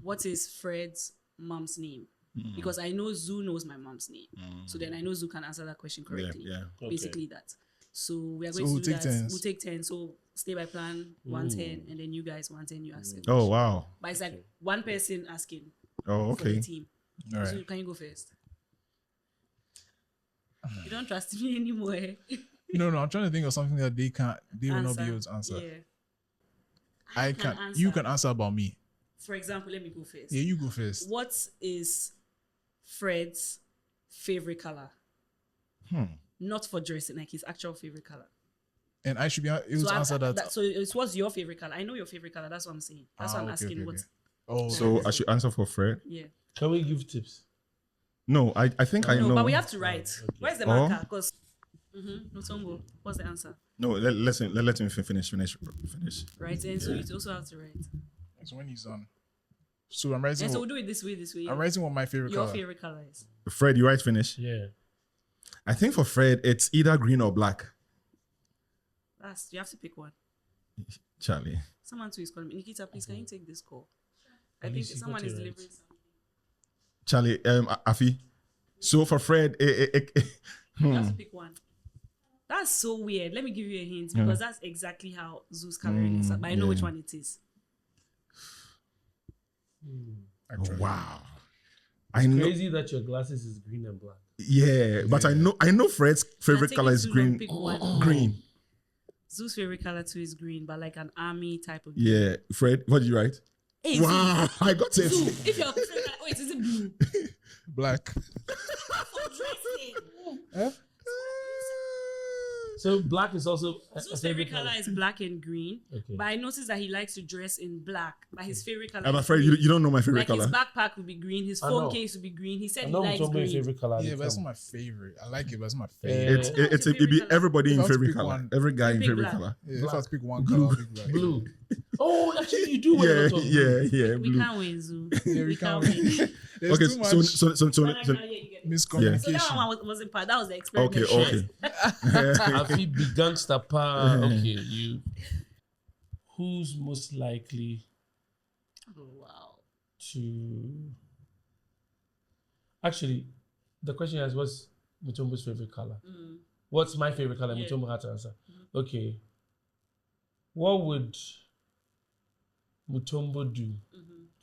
what is Fred's mom's name? Because I know Zuu knows my mom's name. So then I know Zuu can answer that question correctly. Yeah. Basically that. So we are going we'll to do take that. turns. We'll take 10. So stay by plan, 110, and then you guys 110, you ask a question. Oh wow. But it's like one person asking Oh for the okay. team. All So right. can you go first? You don't trust me anymore. No, I'm trying to think of something that they will not be Answer. able to answer. Yeah. I can can. You answer. can answer about me. For example, let me go first. Yeah, you go first. What is Fred's favorite color? Not for dressing, like his actual favorite color. And I should be able to answer that. So it was your favorite color. I know your favorite color. That's what I'm saying. That's what I'm okay, asking. okay, What? okay. Oh, So I should answer for Fred? Yeah. Can we give tips? No, I think I No, know. but we have to write. Okay. Where's the Oh. marker? Because Notongo, what's the answer? No, let him finish. Right, and so you also have to write. that's when he's on. So I'm writing. And so we'll do it this way. I'm writing what my favorite Your color. favorite color is. Fred, you write finish? Yeah. I think for Fred, it's either green or black. You have to pick one. Charlie. Someone too is calling me. Nikita, please, can you take this call? I At think least you someone got is it delivering right. something. Charlie, Afi. So for Fred, You have to pick one. That's so weird. Let me give you a hint because that's exactly how Zoo's coloring is. But I know which one it is. Actually. Wow. Crazy that your glasses is green and black. Yeah, but I know Fred's favorite color is green. Green. Zoo's favorite color too is green, but like an army type of. Yeah, Fred, what did you write? Hey, wow, Zoo, I got it. Zoo, if your favorite color, wait, is it blue? Black. Huh? So black is also Zoo's favorite color is black and green. Okay. But I noticed that he likes to dress in black. But his favorite color. I'm is afraid green. you don't know my favorite Like color. his backpack would be green. His phone case would be green. He said he likes green. green. Favorite color. Yeah, but that's not my favorite. I like it, but it's not my favorite. It be everybody in If I was to favorite pick color. one, Every guy in pick favorite black. color. Yeah, if I was to pick one color, I'll pick black. Blue. Oh, actually, you do wear a lot of blue. Yeah, We blue. can't win, Zoo. Yeah, we can't win. win. There's Okay, too much so miscommunication. So that one wasn't part. That was the experiment. okay. Afi be gangster pa. Okay, you. Who's most likely Oh, wow. to? Actually, the question is, what's Mutombo's favorite color? What's my favorite color? Yeah. Mutombo had to answer. Okay. What would Mutombo do?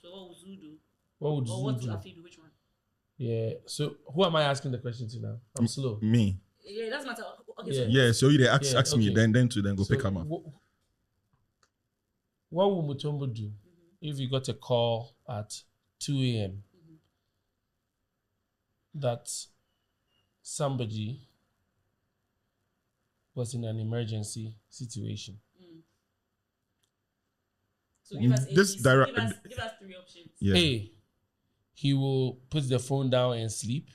So what would Zoo do? What would Or Zoo what would do? Afi do? Which one? Yeah. So who am I asking the question to now? I'm slow. Me. Yeah, it doesn't matter. Okay, Yeah. so Yeah, so you ask Yeah, me, okay. then go So pick him up. what would Mutombo do if you got a call at 2 a.m. that somebody was in an emergency situation? So give us This ABC. direct- Give us three options. Yeah. A, he will put the phone down and sleep.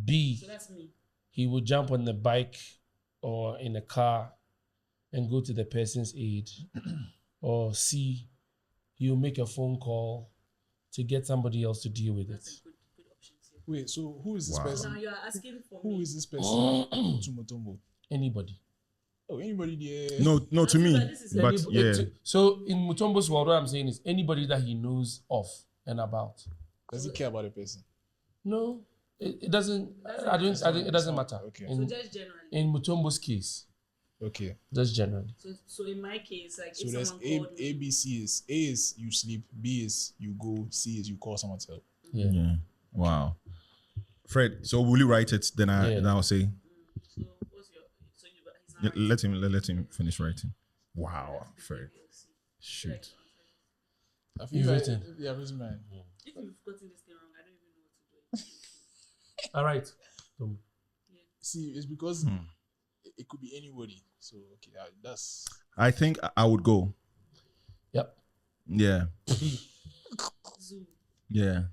B, So that's me. he will jump on the bike or in a car and go to the person's aid. Or C, he will make a phone call to get somebody else to deal with it. That's a good options here. Wait, so who is this Wow. person? Now you are asking for Who me. is this person to Mutombo? Anybody. Oh, anybody there? No, to me. This is But Anybody- yeah. So in Mutombo's world, what I'm saying is anybody that he knows of and about. Does he care about the person? No, it doesn't. I think it doesn't matter. Okay. So just generally. In Mutombo's case, Okay. just generally. So in my case, like So if there's someone called me, A, B, C is A is you sleep, B is you go, C is you call someone to help. Yeah. Wow. Fred, so will you write it? Then I'll say. so what's your so you he's Yeah, not let him finish writing. Wow, Fred. Shoot. Have You've you written. Yeah, written mine. If you've gotten this thing wrong, I don't even know what to do. All right. See, it's because it could be anybody. So okay, that's I think I would go. Yep. Yeah. Zoo. Yeah.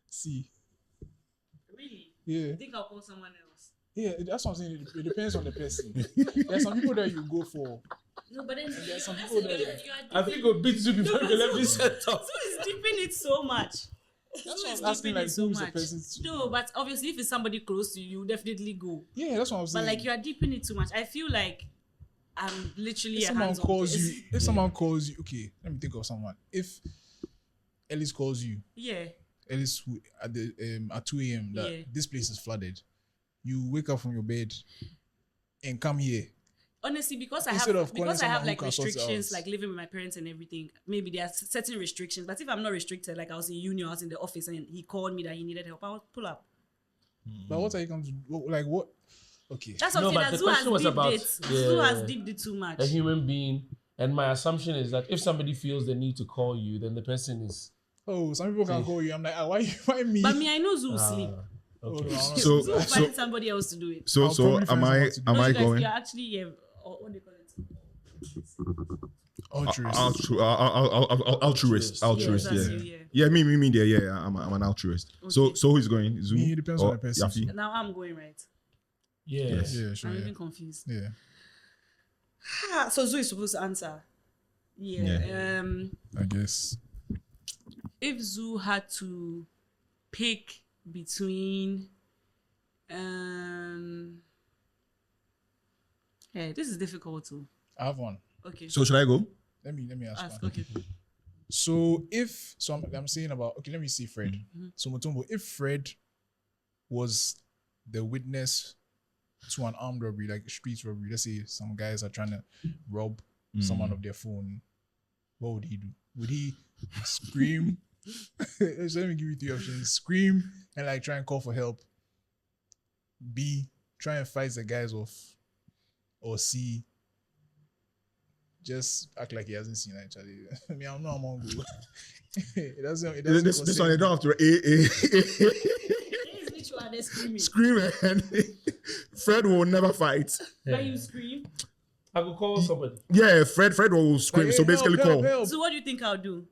C. Really? Yeah. I think I'll call someone else. Yeah, that's what I'm saying. It depends on the person. There's some people that you go for. No, but then there's some that's people it, that- I think we'll beat you before you let me set up. Zoo is deeping it so much. That's Zoo what is I'm asking, deeping like, it so who's the much. person to- No, but obviously if it's somebody close to you, you definitely go. Yeah, that's what I'm But saying. like you are deeping it too much. I feel like I'm literally if a someone hands-on calls person. you, if someone calls you, okay, let me think of someone. If Ellis calls you, Yeah. Ellis at the at 2 a.m. that Yeah. this place is flooded, you wake up from your bed and come here. Honestly, because I Instead have of calling because I have someone who like can sort it restrictions, out. like living with my parents and everything. Maybe there are certain restrictions, but if I'm not restricted, like I was in uni, I was in the office, and he called me that he needed help, I would pull up. But what are you going to do? Like what? Okay. That's what No, I'm but saying. the That Zoo has question was deeped about- it. yeah. Zoo has deeped it too much. A human being, and my assumption is that if somebody feels the need to call you, then the person is. Oh, some people can call you. I'm like, why me? But me, I know Zoo will sleep. Oh, Okay. no, I'm not- So Zoo will find somebody else to do it. so I'll probably find am someone I to do am No, I you guys, going? you're actually what do you call it? altruist. Altruist. Yes, that's Yeah. you, yeah. Yeah, me. Yeah. I'm an altruist. So Okay. who's going? Zoom? Me, it depends on or the person. Yafi? Now I'm going right. Yeah. Yes. Yeah, sure. I'm Yeah. even confused. Yeah. So Zoo is supposed to answer. Yeah. I guess. If Zoo had to pick between this is difficult too. I have one. Okay. So should I go? Let me ask Ask, one. okay. So I'm saying about, okay, let me see Fred. So Mutombo, if Fred was the witness to an armed robbery, like a street robbery, let's say some guys are trying to rob someone of their phone, what would he do? Would he scream? So let me give you 3 options. Scream and like try and call for help. B, try and fight the guys off. Or C, just act like he hasn't seen actually. I mean, I'm not among you. It doesn't This one, you don't have to Which one is screaming? scream, and Fred will never fight. But you scream. I could call somebody. Yeah, Fred will scream. Like, so basically, call. help. So what do you think I'll do?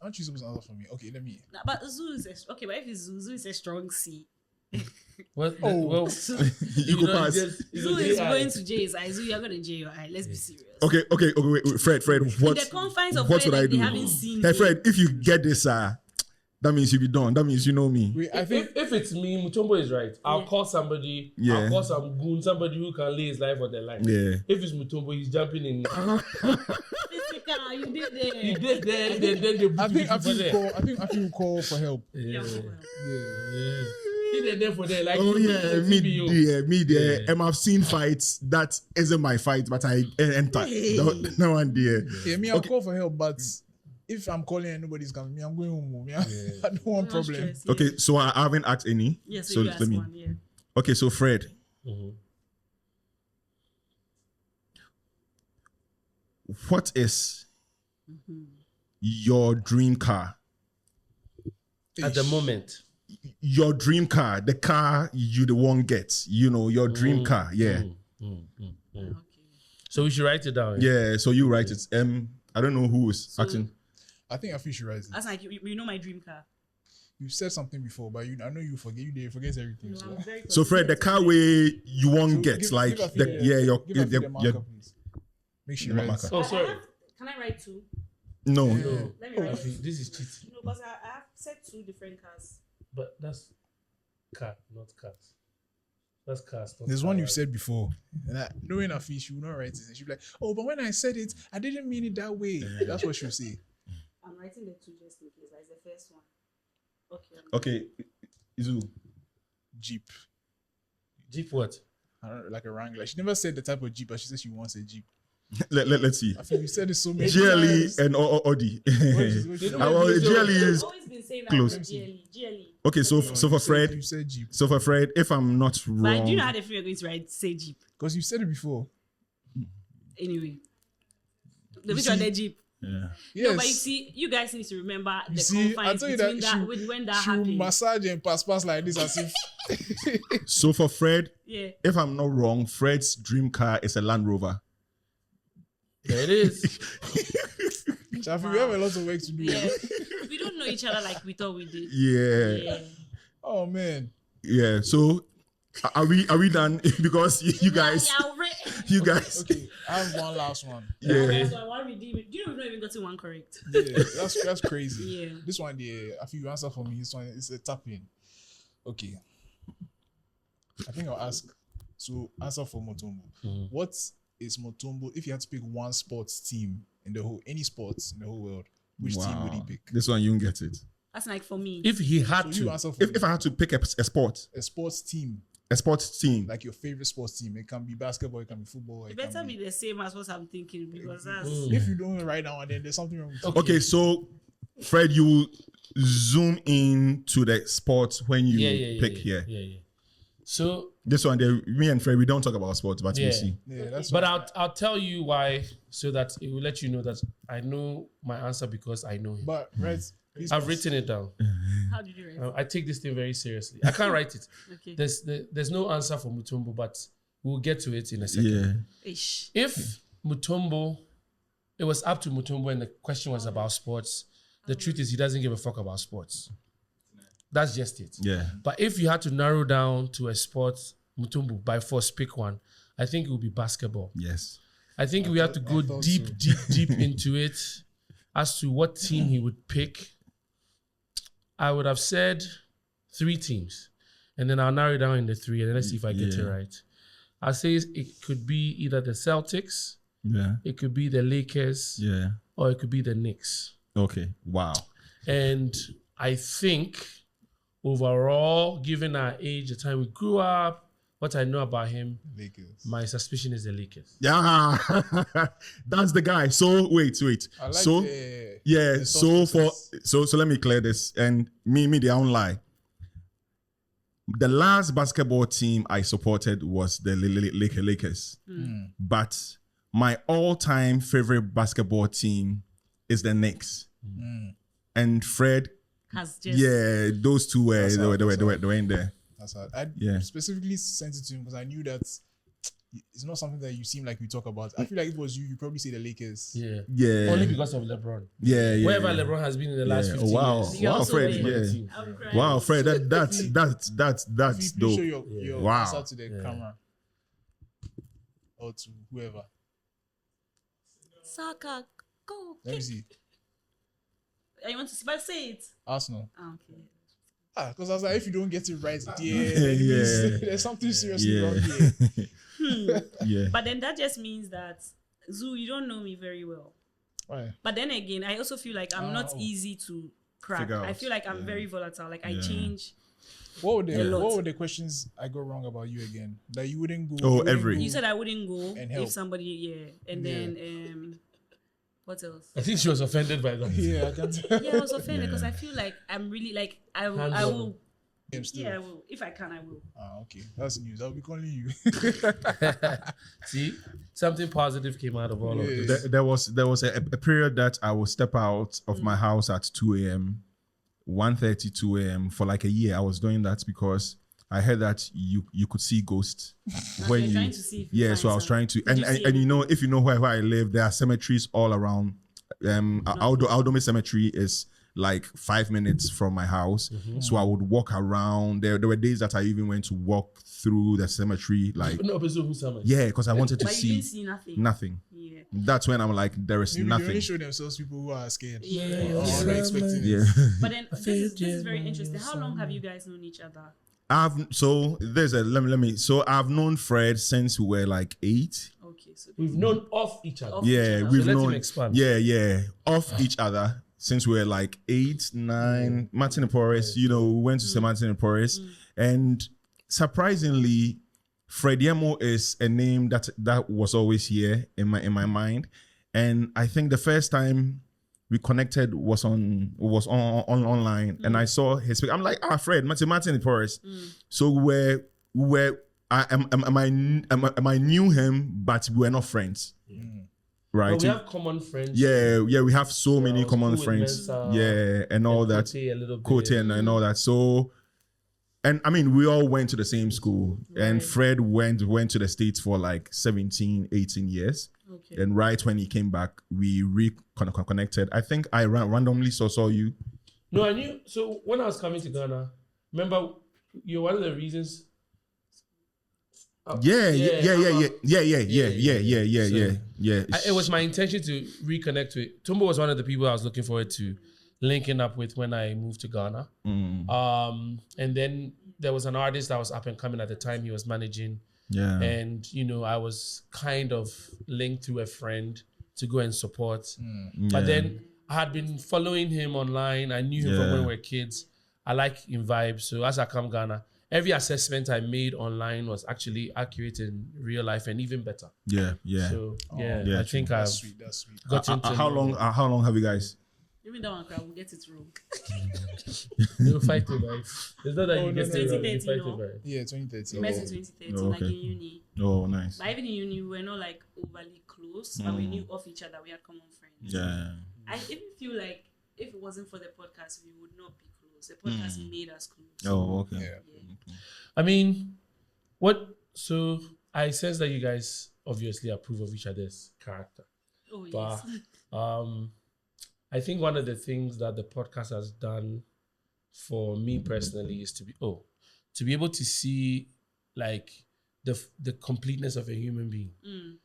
Aren't you supposed to answer for me? Okay, let me. Nah, but Zuu is okay. But if it's Zuu is a strong C. Well, You go pass. Zuu is going to jail. Zuu, you're going to jail your eye. Let's be serious. Okay, wait, Fred, In the confines of what Fred, would I like, do? they haven't seen Hey, him. Fred, if you get this, that means you'll be done. That means you know me. Wait, I think If it's me, Mutombo is right. I'll call somebody. Yeah. I'll call some goon, somebody who can lay his life on the line. Yeah. If it's Mutombo, he's jumping in. Physical, you did there. He did there, then they I think will call for help. Yeah. Yeah. He did there for there. Like, Oh yeah, me there. Yeah. I've seen fights that isn't my fight, but I enter. No one there. Yeah, me, I'll call for help, but if I'm calling and nobody's coming, me, I'm going home. I don't want No problem. stress, yeah. Okay, so I haven't asked any. Yeah, so you let ask me. one, yeah. Okay, so Fred, what is your dream car? At the moment. Your dream car, the car you the one gets. You know, your dream car. Yeah. Okay. So we should write it down. Yeah, so you write it. I don't know who is asking. I think Afi should rise it. That's like you know my dream car. You said something before, but I know you forget. You forget everything. No, So, I'm very So Fred, the car where you won't get, give like Afi the, the- yeah, your give Afi the marker, your please. Make sure the you marker. rise. Oh, sorry. Can I write 2? no. No. Let me write it. This is cheating. No, because I have said 2 different cars. But that's car, not cars. That's cars. Not There's car, one you've right? said before. And knowing Afi, she will not write it. And she'll be like, oh, but when I said it, I didn't mean it that way. That's what she'll say. I'm writing the 2 just in case. That's the first one. Okay. Okay, Zuu. Jeep. Jeep what? I don't know, like a Wrangler. She never said the type of Jeep, but she said she wants a Jeep. Let's see. I think you said it so many GLE times. and Audi. No, GLE is I've always been saying that close. with GLE. okay. So for Fred, You said Jeep. so for Fred, if I'm not But do you wrong, know how the free are going to say Jeep? Because you said it before. Anyway. The which one the Jeep? yeah. Yes. No, but you see, you guys need to remember You the see, I confines told you between that when that she will happened. massage and pass like this as if. So for Fred, Yeah. if I'm not wrong, Fred's dream car is a Land Rover. There it is. Shafi, we have a lot of work to do. Yeah. We don't know each other like we thought we did. Yeah. Yeah. Oh man. Yeah. So are we done? Because you guys, you guys. Okay, I have one last one. Yeah. That's why I want to redeem it. Do you know we've not even gotten one correct? Yeah, that's crazy. Yeah. This one, I think you answer for me. This one is a tap in. Okay. I think I'll ask. So answer for Mutombo. What is Mutombo? If you had to pick one sports team in the whole, any sports in the whole world, which team would he pick? This one you can get it. That's like for me. If he had So you to. answer for If I had to pick a sport, a sports team, like like your favorite sports team. It can be basketball, it can be football. It It better can be the same as what I'm thinking because that's If you don't write down, then there's something wrong with it. okay. So Fred, you zoom in to the sports when you pick here. Yeah. So, This one, me and Fred, we don't talk about sports, but Yeah. we see. Yeah, that's but what- I'll tell you why, so that it will let you know that I know my answer because I know him. But right, I've written it down. how did you write? I take this thing very seriously. I can't write it. Okay. There's no answer for Mutombo, but we'll get to it in a second. Yeah. Ish. If Mutombo, it was up to Mutombo and the question was about sports, the truth is he doesn't give a fuck about sports. That's just it. Yeah. But if you had to narrow down to a sport, Mutombo, by force, pick one, I think it would be basketball. Yes. I think we have to go thought deep, so. deep into it as to what team he would pick. I would have said 3 teams, and then I'll narrow it down into 3, and then let's see if I get it Yeah. right. I'll say it could be either the Celtics, Yeah. it could be the Lakers, Yeah. or it could be the Knicks. Okay. Wow. And I think overall, given our age, the time we grew up, what I know about him, Lakers. my suspicion is the Lakers. Yeah, that's the guy. So wait. I like So the so let me clear this. And me, they don't lie. The last basketball team I supported was the Lakers. But my all-time favorite basketball team is the Knicks. And Fred has just those two were they were in there. That's hard. I specifically sent it to him because I knew that it's not something that you seem like we talk about. I feel like if it was you probably say the Lakers. Yeah. Only because of LeBron. Yeah. Wherever LeBron has been in the last 15 years. Wow, Fred. Wow, Fred. That's Please dope. show your answer to the camera or to whoever. Saka, go. Let me see. I want to see, but say it. Arsenal. Okay. Because I was like, if you don't get it right, there's something seriously wrong here. But then that just means that Zuu, you don't know me very well. Why? But then again, I also feel like I'm not easy to crack. I feel like I'm very volatile. Like I change. What were the questions I got wrong about you again? That you wouldn't go. You said I wouldn't go if somebody then what else? I think she was offended by that. Yeah, I can tell. Yeah, I was offended because I feel like I'm really like I will. I will. If I can, I will. Okay, that's news. I'll be calling you. See, something positive came out of all of this. There was a period that I would step out of my house at 2 a.m., 1:30, 2 a.m. for like a year. I was doing that because I heard that you could see ghosts when trying to see so I was trying to and you know, if you know where I live, there are cemeteries all around. Aldome Cemetery is like 5 minutes from my house, so I would walk around. There were days that I even went to walk through the cemetery, like because I wanted to see, you didn't see nothing. Yeah, that's when I'm like, there is nothing. They only show themselves people who are scared. Not expecting it. Yeah. But then this is very interesting. How long have you guys known each other? I've known Fred since we were like 8. Okay, so we've known of each other. We've known of each other since we were like 8, 9. Martin and Porres, we went to St. Martin and Porres, and surprisingly, Fred Yemo is a name that was always here in my mind, and I think the first time we connected was online, and I saw his. I'm like, Fred, Martin and Porres. So I knew him, but we were not friends. Right. But we have common friends. Yeah, we have so many common friends. And all that. Kote and all that. So, and I mean, we all went to the same school, and Fred went to the States for like 17, 18 years. Okay. And right when he came back, we reconnected. I think I randomly saw you. No, I knew. So when I was coming to Ghana, remember, you're one of the reasons. It was my intention to reconnect with Tumbo. Was one of the people I was looking forward to linking up with when I moved to Ghana. And then there was an artist that was up and coming at the time. He was managing. Yeah. And I was kind of linked to a friend to go and support. But then I had been following him online. I knew him from when we were kids. I like him vibes. So as I come Ghana, every assessment I made online was actually accurate in real life and even better. Yeah. So I think that's sweet. Got into how long have you guys? Even that one, we'll get it wrong. You'll fight it, right? It's not that you get it wrong. 2013, Yeah, 2013. We met in 2013, like in uni. Oh, nice. But even in uni, we were not like overly close, but we knew of each other. We had common friends. Yeah. I even feel like if it wasn't for the podcast, we would not be close. The podcast made us close. Oh, okay. Yeah. I mean, so I sense that you guys obviously approve of each other's character. Oh, yes. But I think one of the things that the podcast has done for me personally is to be able to see like the completeness of a human being.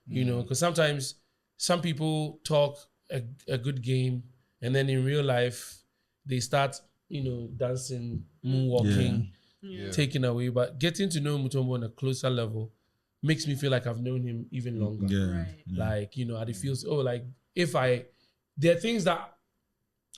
Because sometimes some people talk a good game and then in real life they start dancing, moonwalking, taking away. But getting to know Mutombo on a closer level makes me feel like I've known him even longer. Like, it feels, there are things that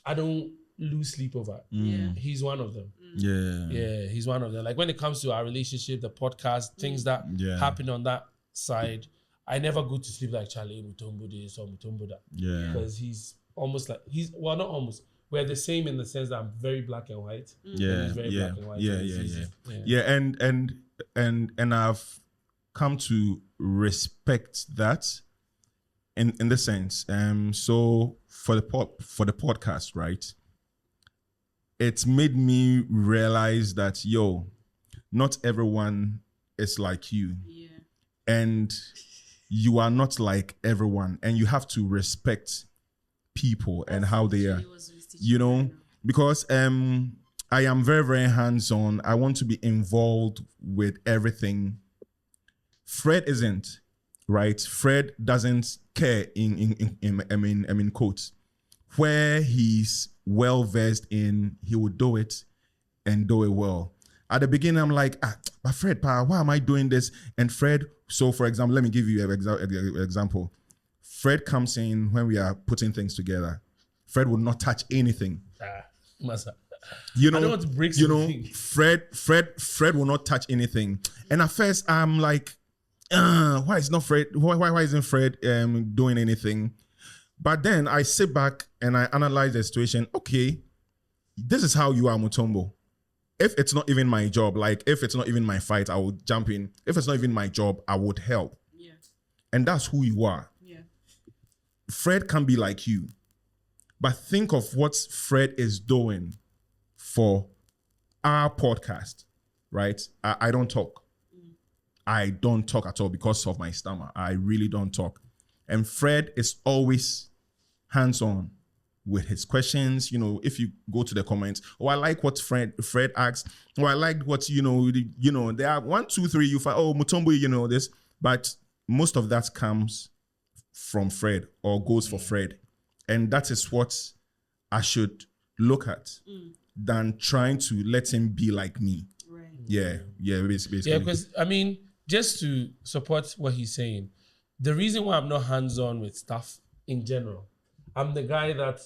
I don't lose sleep over. Yeah. He's one of them. Yeah. He's one of them. Like when it comes to our relationship, the podcast, things that happen on that side, I never go to sleep like Charlie Mutombo this or Mutombo that. Yeah. Because he's almost like well, not almost. We're the same in the sense that I'm very black and white. Yeah. And he's very black and white. Yeah. And I've come to respect that in the sense. So for the podcast, right? It's made me realize that not everyone is like you. Yeah. And you are not like everyone, and you have to respect people and how they are, because I am very, very hands-on. I want to be involved with everything. Fred isn't, right? Fred doesn't care in quotes. Where he's well versed in, he will do it and do it well. At the beginning, I'm like, but Fred, why am I doing this? And Fred, so for example, let me give you an example. Fred comes in when we are putting things together. Fred will not touch anything. Massa. I don't want to break something. Fred will not touch anything. And at first, I'm like, why is not Fred? Why isn't Fred doing anything? But then I sit back and I analyze the situation. Okay, this is how you are, Mutombo. If it's not even my job, like if it's not even my fight, I will jump in. If it's not even my job, I would help. Yeah. And that's who you are. Yeah. Fred can be like you. But think of what Fred is doing for our podcast, right? I don't talk. I don't talk at all because of my stammer. I really don't talk. And Fred is always hands-on with his questions. If you go to the comments, I like what Fred asked, or I like what, there are 1, 2, 3, you find, Mutombo, this, but most of that comes from Fred or goes for Fred. And that is what I should look at than trying to let him be like me. Right. Yeah, basically. Yeah, because, just to support what he's saying, the reason why I'm not hands-on with stuff in general, I'm the guy that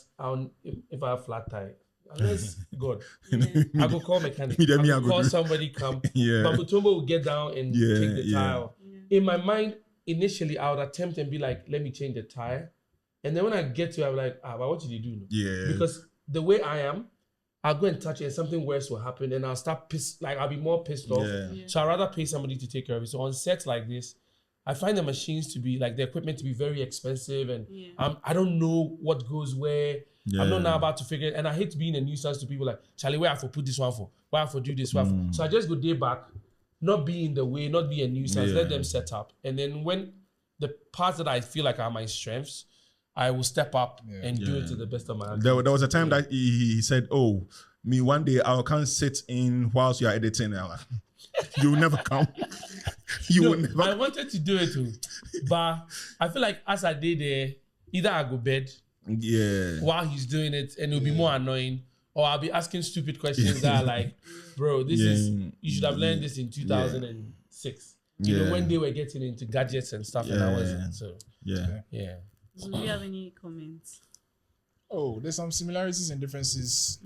if I have flat tire, unless God, I go call mechanic. I go call somebody come. But Mutombo will get down and take the tire. In my mind, initially, I would attempt and be like, let me change the tire. And then when I get to it, I'm like, but what did you do? Yeah. Because the way I am, I'll go and touch it and something worse will happen and I'll start pissed, like I'll be more pissed off. Yeah. So I'd rather pay somebody to take care of it. So on sets like this, I find the machines to be like the equipment to be very expensive and I don't know what goes where. Yeah. I'm not now about to figure it. And I hate being a nuisance to people like, Charlie, where I have to put this one for? Why I have to do this one for? So I just go day back, not be in the way, not be a nuisance, let them set up. And then when the parts that I feel like are my strengths, I will step up and do it to the best of my ability. There was a time that he said, me one day I can't sit in whilst you are editing. You will never come. Will never. I wanted to do it too. But I feel like as I did there, either I go bed while he's doing it and it'll be more annoying, or I'll be asking stupid questions that are like, bro, this is, you should have learned this in 2006. When they were getting into gadgets and stuff and I wasn't. So, yeah. So do you have any comments? There's some similarities and differences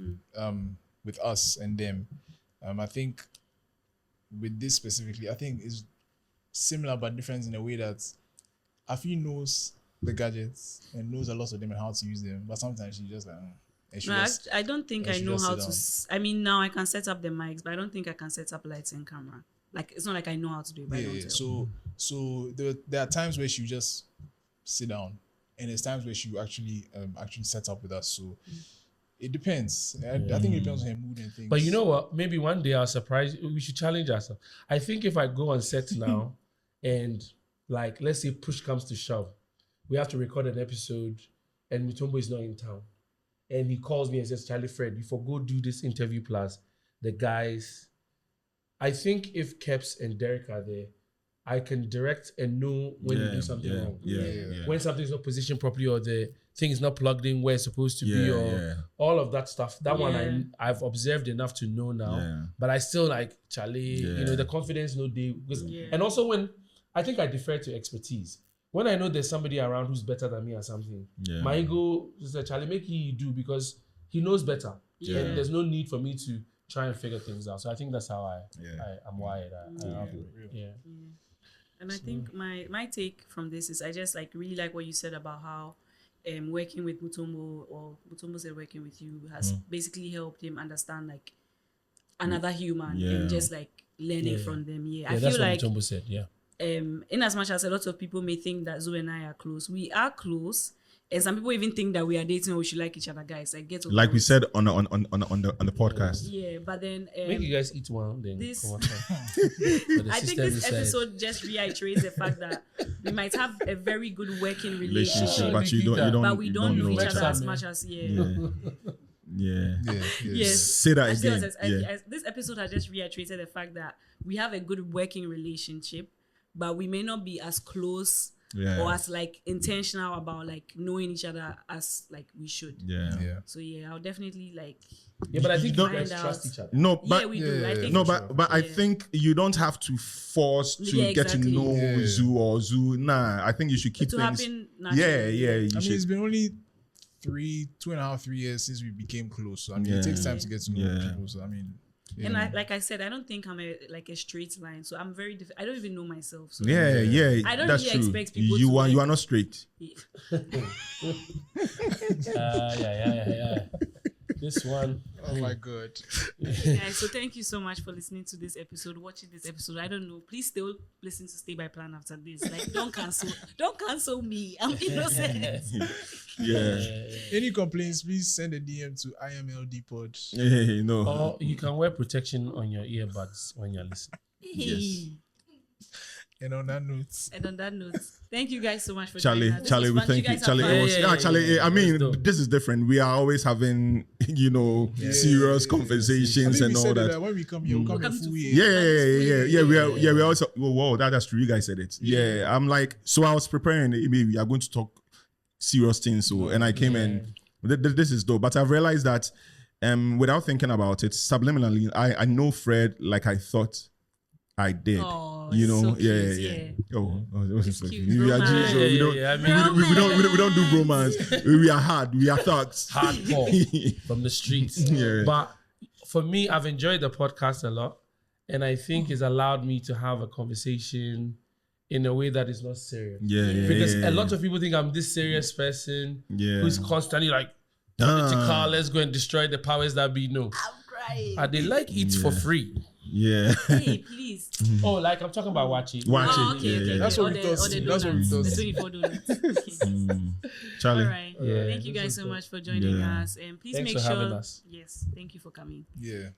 with us and them. I think with this specifically, I think it's similar but different in a way that Afi knows the gadgets and knows a lot of them and how to use them, but sometimes she just like, I don't think I know how to. Now I can set up the mics, but I don't think I can set up lights and camera. Like it's not like I know how to do it. But I don't. So there are times where she just sit down. And there's times where she actually set up with us. So it depends. I think it depends on her mood and things. But you know what? Maybe one day I'll surprise you. We should challenge ourselves. I think if I go on set now and like, let's say push comes to shove, we have to record an episode and Mutombo is not in town. And he calls me and says, Charlie Fred, before go do this interview plus the guys. I think if Keps and Derek are there, I can direct and know when you do something wrong. When something's not positioned properly or the thing is not plugged in where it's supposed to be or all of that stuff. That one I've observed enough to know now. But I still like, Charlie, the confidence, no day. And also when, I think I defer to expertise. When I know there's somebody around who's better than me or something, my ego is like, Charlie, make you do because he knows better. Yeah. And there's no need for me to try and figure things out. So I think that's how I'm wired. And I think my take from this is I just like really like what you said about how working with Mutombo, or Mutombo said working with you, has basically helped him understand like another human and just like learning from them. I feel that's like what Mutombo said. in as much as a lot of people may think that Zuu and I are close, we are close. And some people even think that we are dating or we should like each other, guys. Like like we said on the podcast. Yeah, but then make you guys eat one. Then come on. I think this episode just reiterates the fact that we might have a very good working relationship, but we don't know each each other as much as Yes. Say that again. This episode has just reiterated the fact that we have a good working relationship, but we may not be as close or as like intentional about like knowing each other as like we should. So I'll definitely like. But I think you guys trust each other. No, but we do. I think I think you don't have to force to get to know Zuu or Zuu. Nah, I think you should keep things. Happen naturally. It's been only 2.5, 3 years since we became close. So it takes time to get to know people. So and like I said, I don't think I'm a straight line. So I'm very I don't even know myself. So I don't that's really true. expect people you to are you are not straight. This one. Oh my God. So thank you so much for listening to this episode, watching this episode. I don't know. Please still listen to Stay by Plan after this. Like, don't cancel me. I'm innocent. Any complaints, please send a DM to IMLDpod. No. Or you can wear protection on your earbuds when you're listening. Yes. And on that note, thank you guys so much for Charlie, we thank you. Charlie, I mean, this is different. We are always having, serious conversations and all that. When we come here, we'll come here full Yeah. We also, whoa, that's true. You guys said it. Yeah. I'm like, so I was preparing, maybe we are going to talk serious things. So, and I came in, this is dope. But I've realized that without thinking about it, subliminally, I know Fred like I thought I did. Oh, you know, so cute, Oh, it was so cute. cute. We are Jews, so we don't do romance. We are hard. We are thugs. Hardcore from the streets. But for me, I've enjoyed the podcast a lot, and I think it's allowed me to have a conversation in a way that is not serious. Because a lot of people think I'm this serious person who's constantly like political. Let's go and destroy the powers that be. No, I'm crying. And they like it for free. Hey, please. Oh, like I'm talking about watching. Okay. That's what we thought. The 24 donuts. Charlie. All right. Thank you guys so much for joining us. And please Thanks make for sure. having us. Yes, thank you for coming.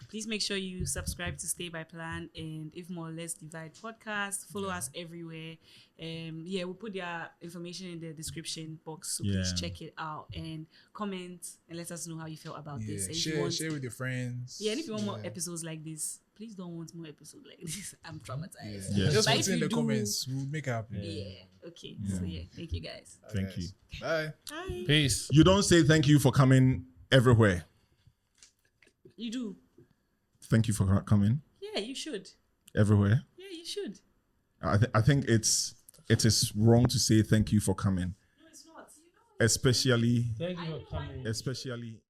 Please make sure you subscribe to Stay by Plan and If More Let's Divide podcast. Follow us everywhere. We'll put their information in the description box, so please check it out and comment and let us know how you felt about this. And share with your friends. And if you want more episodes like this, please don't want more episodes like this. I'm traumatized. Just put it in the comments. We'll make it happen. Okay. So thank you guys. Thank you. Bye. Peace. You don't say thank you for coming everywhere. You do. Thank you for coming. Yeah, you should. Everywhere. Yeah, you should. I think it is wrong to say thank you for coming. No, it's not. Especially. Thank you for coming. Especially.